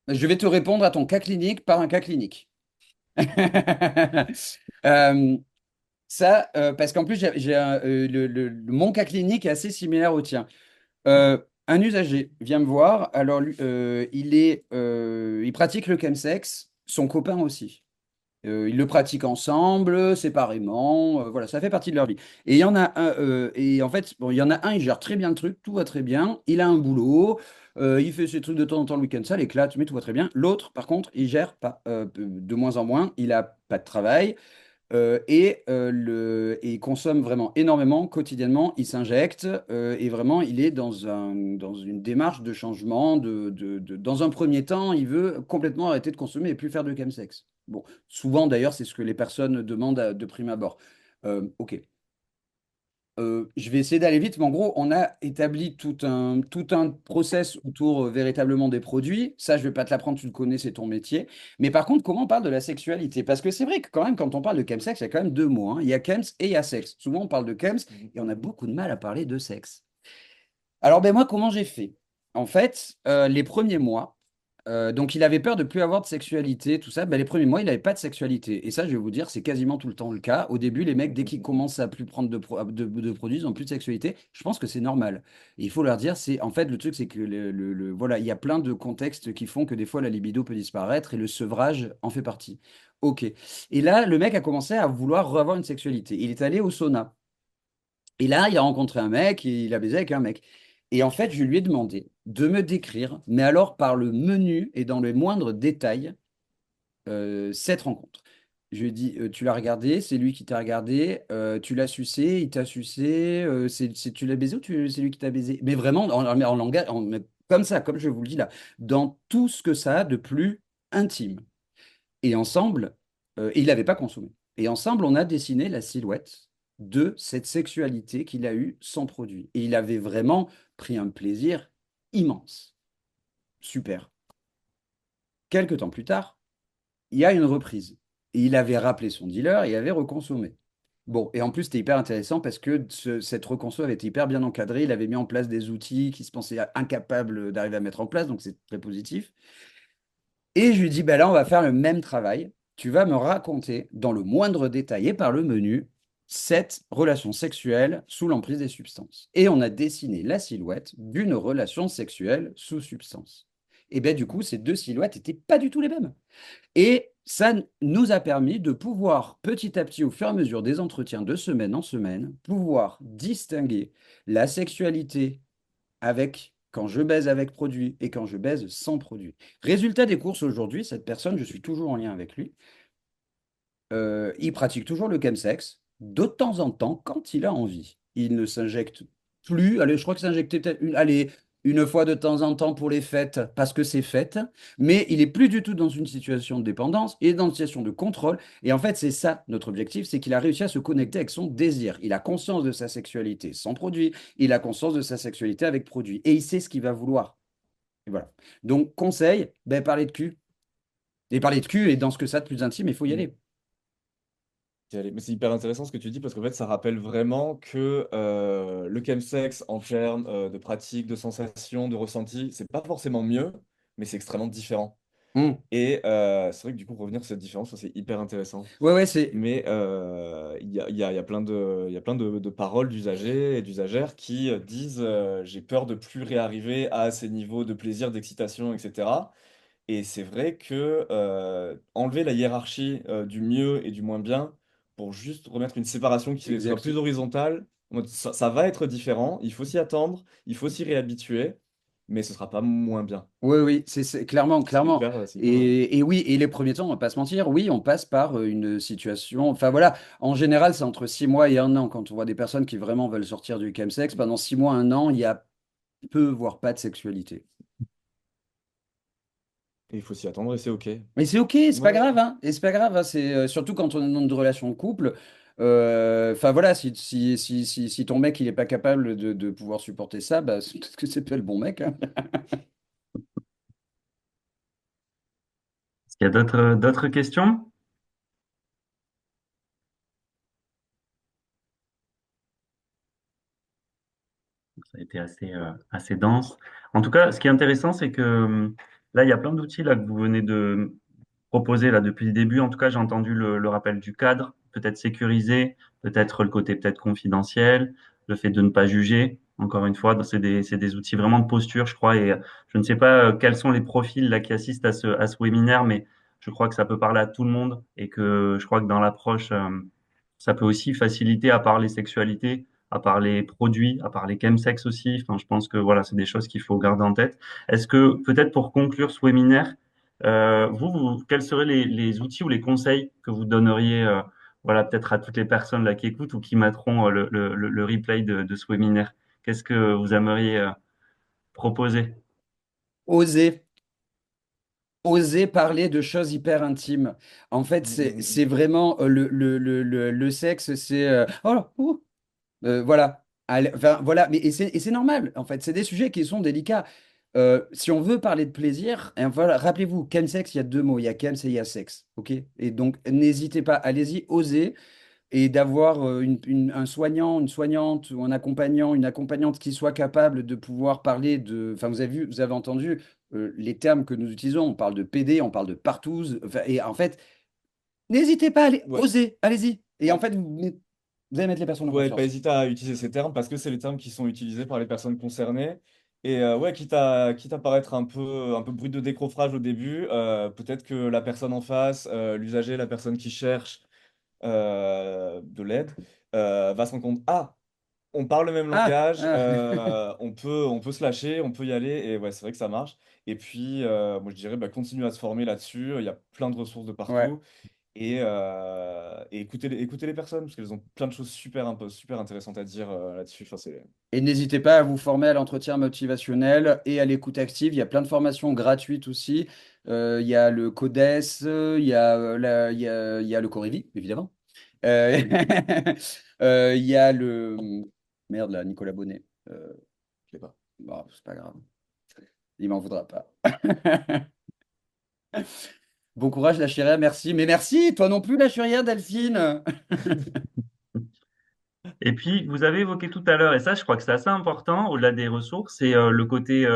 je vais te répondre à ton cas clinique par un cas clinique. Euh, parce qu'en plus, mon cas clinique est assez similaire au tien. Un usager vient me voir. Alors, il pratique le chemsex, son copain aussi. Ils le pratiquent ensemble, séparément. Voilà, ça fait partie de leur vie. Et il y en a un, et en fait, bon, il y en a un, il gère très bien le truc, tout va très bien. Il a un boulot, il fait ses trucs de temps en temps le week-end, ça l'éclate, mais tout va très bien. L'autre, par contre, il gère pas, de moins en moins. Il a pas de travail. Et il consomme vraiment énormément quotidiennement, il s'injecte et vraiment il est dans une démarche de changement. Dans un premier temps, il veut complètement arrêter de consommer et plus faire de chemsex. Bon, souvent d'ailleurs, c'est ce que les personnes demandent de prime abord. Ok. Je vais essayer d'aller vite, mais en gros, on a établi tout un process autour véritablement des produits. Ça, je ne vais pas te l'apprendre, tu le connais, c'est ton métier. Mais par contre, comment on parle de la sexualité? Parce que c'est vrai que quand même, quand on parle de chemsex, il y a quand même deux mots, hein. Il y a chems et il y a sexe. Souvent, on parle de chems et on a beaucoup de mal à parler de sexe. Alors, ben moi, comment j'ai fait? En fait, les premiers mois, donc il avait peur de plus avoir de sexualité, tout ça. Ben, les premiers mois, il n'avait pas de sexualité. Et ça, je vais vous dire, c'est quasiment tout le temps le cas. Au début, les mecs, dès qu'ils commencent à plus prendre de produits, ils n'ont plus de sexualité. Je pense que c'est normal. Et il faut leur dire, c'est en fait, le truc, c'est que voilà, il y a plein de contextes qui font que des fois, la libido peut disparaître et le sevrage en fait partie. Ok. Et là, le mec a commencé à vouloir revoir une sexualité. Il est allé au sauna. Et là, il a rencontré un mec, et il a baisé avec un mec. Et en fait, je lui ai demandé de me décrire, mais alors par le menu et dans les moindres détails, cette rencontre. Je lui ai dit, tu l'as regardé, c'est lui qui t'a regardé, tu l'as sucé, il t'a sucé, tu l'as baisé ou c'est lui qui t'a baisé? Mais vraiment, en langage, comme ça, comme je vous le dis là, dans tout ce que ça a de plus intime. Et ensemble, et il n'avait pas consommé. Et ensemble, on a dessiné la silhouette de cette sexualité qu'il a eue sans produit. Et il avait vraiment pris un plaisir immense. Super. Quelques temps plus tard, il y a une reprise. Et il avait rappelé son dealer et avait reconsommé. Bon, et en plus, c'était hyper intéressant parce que cette reconso avait été hyper bien encadrée. Il avait mis en place des outils qu'il se pensait incapable d'arriver à mettre en place, donc c'est très positif. Et je lui dis, bah là, on va faire le même travail. Tu vas me raconter dans le moindre détail et par le menu cette relation sexuelle sous l'emprise des substances. Et on a dessiné la silhouette d'une relation sexuelle sous substance. Et bien du coup, ces deux silhouettes n'étaient pas du tout les mêmes. Et ça nous a permis de pouvoir petit à petit, au fur et à mesure des entretiens de semaine en semaine, pouvoir distinguer la sexualité avec quand je baise avec produit et quand je baise sans produit. Résultat des courses aujourd'hui, cette personne, je suis toujours en lien avec lui, il pratique toujours le chemsex de temps en temps quand il a envie. Il ne s'injecte plus. Allez, je crois que s'injecter peut-être allez, une fois de temps en temps pour les fêtes parce que c'est fête, mais il est plus du tout dans une situation de dépendance, il est dans une situation de contrôle. Et en fait, c'est ça notre objectif, c'est qu'il a réussi à se connecter avec son désir. Il a conscience de sa sexualité sans produit, il a conscience de sa sexualité avec produit, et il sait ce qu'il va vouloir. Et voilà. Donc, conseil, ben, parler de cul. Et parler de cul, et dans ce que ça de plus intime, il faut y Mm. aller. Mais c'est hyper intéressant ce que tu dis parce qu'en fait, ça rappelle vraiment que le chemsex en termes de pratique, de sensation, de ressenti, c'est pas forcément mieux, mais c'est extrêmement différent. Hmm. Et c'est vrai que du coup, revenir sur cette différence, ça, c'est hyper intéressant. Ouais, ouais, c'est. Mais il y a plein de paroles d'usagers et d'usagères qui disent j'ai peur de plus réarriver à ces niveaux de plaisir, d'excitation, etc. Et c'est vrai que enlever la hiérarchie du mieux et du moins bien pour juste remettre une séparation qui soit Exact. plus horizontale, en mode, ça va être différent, il faut s'y attendre, il faut s'y réhabituer, mais ce sera pas moins bien. Oui, oui, clairement, C'est clairement. hyper vrai. Et oui, et les premiers temps, on va pas se mentir, oui, on passe par une situation. Enfin voilà, en général, c'est entre 6 mois et un an. Quand on voit des personnes qui vraiment veulent sortir du chemsex, pendant 6 mois, un an, il y a peu, voire pas de sexualité. Et il faut s'y attendre et c'est OK. Mais c'est ok, c'est pas Ouais, grave, hein. Et c'est pas grave, hein. C'est surtout quand on est dans une relation de couple. Enfin voilà, si ton mec il est pas capable de pouvoir supporter ça, bah, c'est peut-être que c'est pas le bon mec, hein. Est-ce qu'il y a d'autres questions? Ça a été assez dense. En tout cas, ce qui est intéressant, c'est que là, il y a plein d'outils là que vous venez de proposer là depuis le début. En tout cas, j'ai entendu le rappel du cadre, peut-être sécurisé, peut-être le côté peut-être confidentiel, le fait de ne pas juger. Encore une fois, c'est des outils vraiment de posture, je crois. Et je ne sais pas quels sont les profils là qui assistent à ce webinaire, mais je crois que ça peut parler à tout le monde et que je crois que dans l'approche, ça peut aussi faciliter à parler sexualité, à parler produits, à parler chemsex aussi. Enfin, je pense que voilà, c'est des choses qu'il faut garder en tête. Est-ce que peut-être pour conclure ce webinaire, quels seraient les outils ou les conseils que vous donneriez, voilà, peut-être à toutes les personnes là qui écoutent ou qui mettront le replay de ce webinaire? Qu'est-ce que vous aimeriez proposer? Oser. Oser parler de choses hyper intimes. En fait, Mm, c'est mm, c'est mm. vraiment le sexe, c'est oh là, ouh, voilà. Enfin, voilà, mais et c'est normal. En fait, c'est des sujets qui sont délicats. Si on veut parler de plaisir, et voilà, rappelez-vous, chemsex, il y a deux mots, il y a chems et il y a sexe, ok? Et donc, n'hésitez pas, allez-y, osez et d'avoir un soignant, une soignante ou un accompagnant, une accompagnante qui soit capable de pouvoir parler de. Enfin, vous avez vu, vous avez entendu les termes que nous utilisons. On parle de PD, on parle de partouze. Enfin, et en fait, n'hésitez pas à aller, Ouais. osez, allez-y. Et en fait, vous allez mettre les personnes en Ouais, pas confiance. hésiter à utiliser ces termes parce que c'est les termes qui sont utilisés par les personnes concernées. Et ouais, quitte à paraître un peu brut de décoffrage au début, peut-être que la personne en face, l'usager, la personne qui cherche de l'aide, va se rendre compte, ah, on parle le même Ah, langage, ah. on peut se lâcher, on peut y aller. Et ouais, c'est vrai que ça marche. Et puis, moi, je dirais, bah, continuer à se former là-dessus. Il y a plein de ressources de Ouais. partout. Et écouter les personnes, parce qu'elles ont plein de choses super intéressantes à dire là-dessus. Enfin, Et n'hésitez pas à vous former à l'entretien motivationnel et à l'écoute active. Il y a plein de formations gratuites aussi. Il y a le CODES, il y a le Corévi, évidemment. Euh, il y a le. Merde, là, Nicolas Bonnet. je sais pas. Bon, c'est pas grave. Il m'en voudra pas. Bon courage, la chérie, merci. Mais merci, toi non plus, la chérie, Delphine. Et puis, vous avez évoqué tout à l'heure, et ça, je crois que c'est assez important, au-delà des ressources, c'est le côté,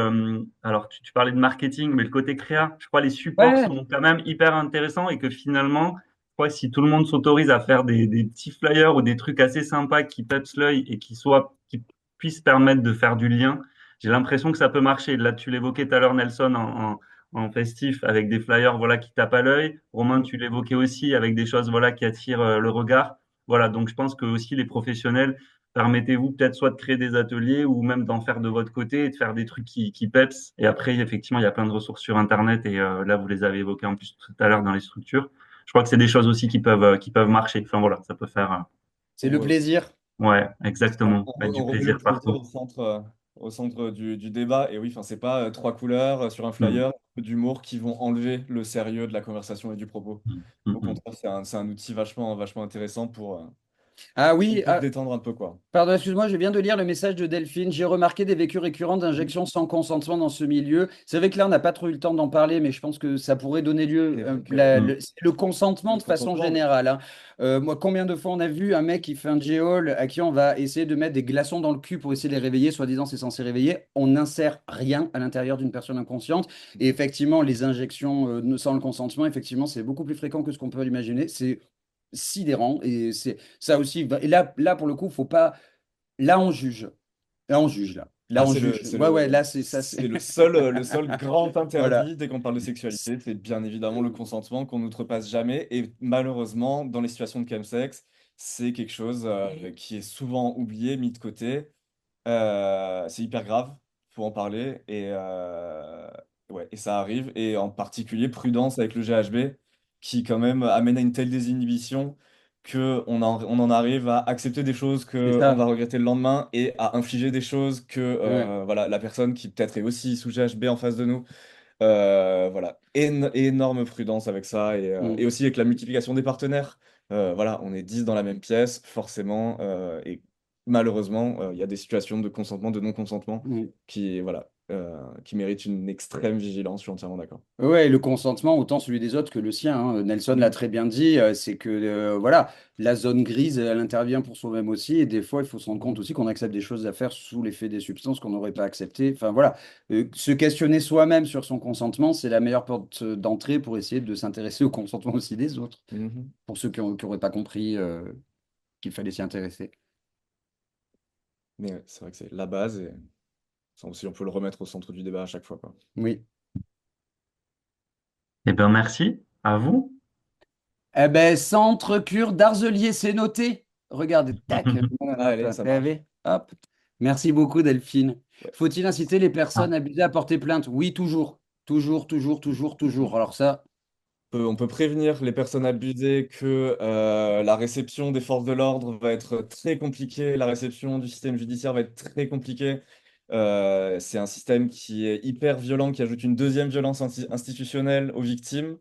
alors tu parlais de marketing, mais le côté créa. Je crois que les supports Ouais, sont quand même hyper intéressants et que finalement, je crois que si tout le monde s'autorise à faire des petits flyers ou des trucs assez sympas qui tapent l'œil et qui puissent permettre de faire du lien, j'ai l'impression que ça peut marcher. Là, tu l'évoquais tout à l'heure, Nelson, en festif, avec des flyers, voilà, qui tapent à l'œil. Romain, Mm. tu l'évoquais aussi avec des choses, voilà, qui attirent le regard. Voilà, donc je pense que aussi les professionnels permettez-vous peut-être soit de créer des ateliers ou même d'en faire de votre côté et de faire des trucs qui peps. Et après, effectivement, il y a plein de ressources sur Internet et là, vous les avez évoquées en plus tout à l'heure dans les structures. Je crois que c'est des choses aussi qui peuvent marcher. Enfin voilà, ça peut faire. C'est le Ouais. plaisir. Ouais, exactement. Mettre du On remet le plaisir plaisir partout. au centre du débat. Et oui, enfin, c'est pas trois couleurs sur un Mm, flyer, un peu d'humour qui vont enlever le sérieux de la conversation et du propos. mm, mm, Au mm. contraire, c'est un outil vachement intéressant Ah pour oui, pour détendre un peu, quoi. pardon, excuse-moi, je viens de lire le message de Delphine. J'ai remarqué des vécus récurrents Mhm. d'injections sans consentement dans ce milieu. C'est vrai que là, on n'a pas trop eu le temps d'en parler, mais je pense que ça pourrait donner lieu C'est vrai que Mm. le consentement le de façon consentement, générale, hein. Moi, combien de fois on a vu un mec qui fait un J-hole à qui on va essayer de mettre des glaçons dans le cul pour essayer de les réveiller, soi-disant c'est censé réveiller. On n'insère rien à l'intérieur d'une personne inconsciente. Et effectivement, les injections sans le consentement, effectivement, c'est beaucoup plus fréquent que ce qu'on peut imaginer. C'est sidérant et c'est ça aussi. Et là pour le coup, faut pas. Là, on juge. Là, on juge, là. Là, ah, on juge. Ouais, ouais, là, c'est ça, c'est. c'est le seul grand Voilà. interdit dès qu'on parle de sexualité, c'est bien évidemment le consentement qu'on n'outrepasse jamais. Et malheureusement, dans les situations de chemsex, c'est quelque chose qui est souvent oublié, mis de côté. C'est hyper grave, faut en parler. Ouais, et ça arrive. Et en particulier, prudence avec le GHB, qui quand même amène à une telle désinhibition que on en arrive à accepter des choses C'est que on ça. va regretter le lendemain et à infliger des choses que Ouais. voilà, la personne qui peut-être est aussi sous GHB en face de nous. Voilà, énorme prudence avec ça Mm. et aussi avec la multiplication des partenaires. Voilà, on est 10 dans la même pièce, forcément, et malheureusement, il y a des situations de consentement, de non-consentement Mm. voilà, qui méritent une extrême vigilance, je suis entièrement d'accord. Ouais, le consentement, autant celui des autres que le sien, hein. Nelson l'a Mhm. très bien dit, c'est que voilà, la zone grise, elle intervient pour soi-même aussi, et des fois, il faut se rendre compte Mhm. aussi qu'on accepte des choses à faire sous l'effet des substances qu'on n'aurait pas acceptées. Enfin voilà, se questionner soi-même sur son consentement, c'est la meilleure porte d'entrée pour essayer de s'intéresser au consentement aussi des autres, Mhm. pour ceux qui n'auraient pas compris qu'il fallait s'y intéresser. Mais ouais, c'est vrai que c'est la base et ça aussi, on peut le remettre au centre du débat à chaque fois, quoi. Oui. Eh bien, merci à vous. Eh ben, centre cure d'Arzelier, c'est noté. Regardez, tac. Ah, Hop, allez, ça eh marche. oui, hop. Merci beaucoup, Delphine. Ouais. Faut-il inciter les Ah, personnes abusées à porter plainte? Oui, toujours. Toujours, toujours, toujours, toujours. Alors ça, On peut prévenir les personnes abusées que la réception des forces de l'ordre va être très compliquée, la réception du système judiciaire va être très compliquée. C'est un système qui est hyper violent, qui ajoute une deuxième violence institutionnelle aux victimes,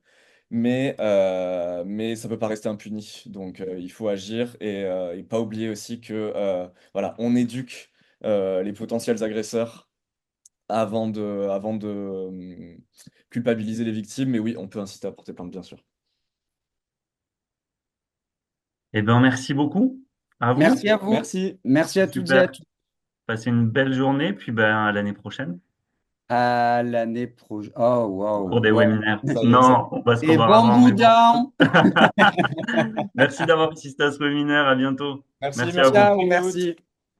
mais ça peut pas rester impuni. Donc il faut agir et pas oublier aussi que voilà, on éduque les potentiels agresseurs avant de culpabiliser les victimes. Mais oui, on peut inciter à porter plainte, bien sûr. eh bien, merci beaucoup à vous. merci à vous. Merci. Merci à toutes et à Super. tous. Passez une belle journée, puis ben, à l'année prochaine À l'année prochaine. Oh, pour waouh. des Ouais. webinaires. Ça y est, ça. Non, on va se Et revoir bon avant, mais bon. boudin. Merci d'avoir assisté à ce webinaire. À bientôt. Merci, Merci à merci vous. Ciao, pour l'écoute. merci.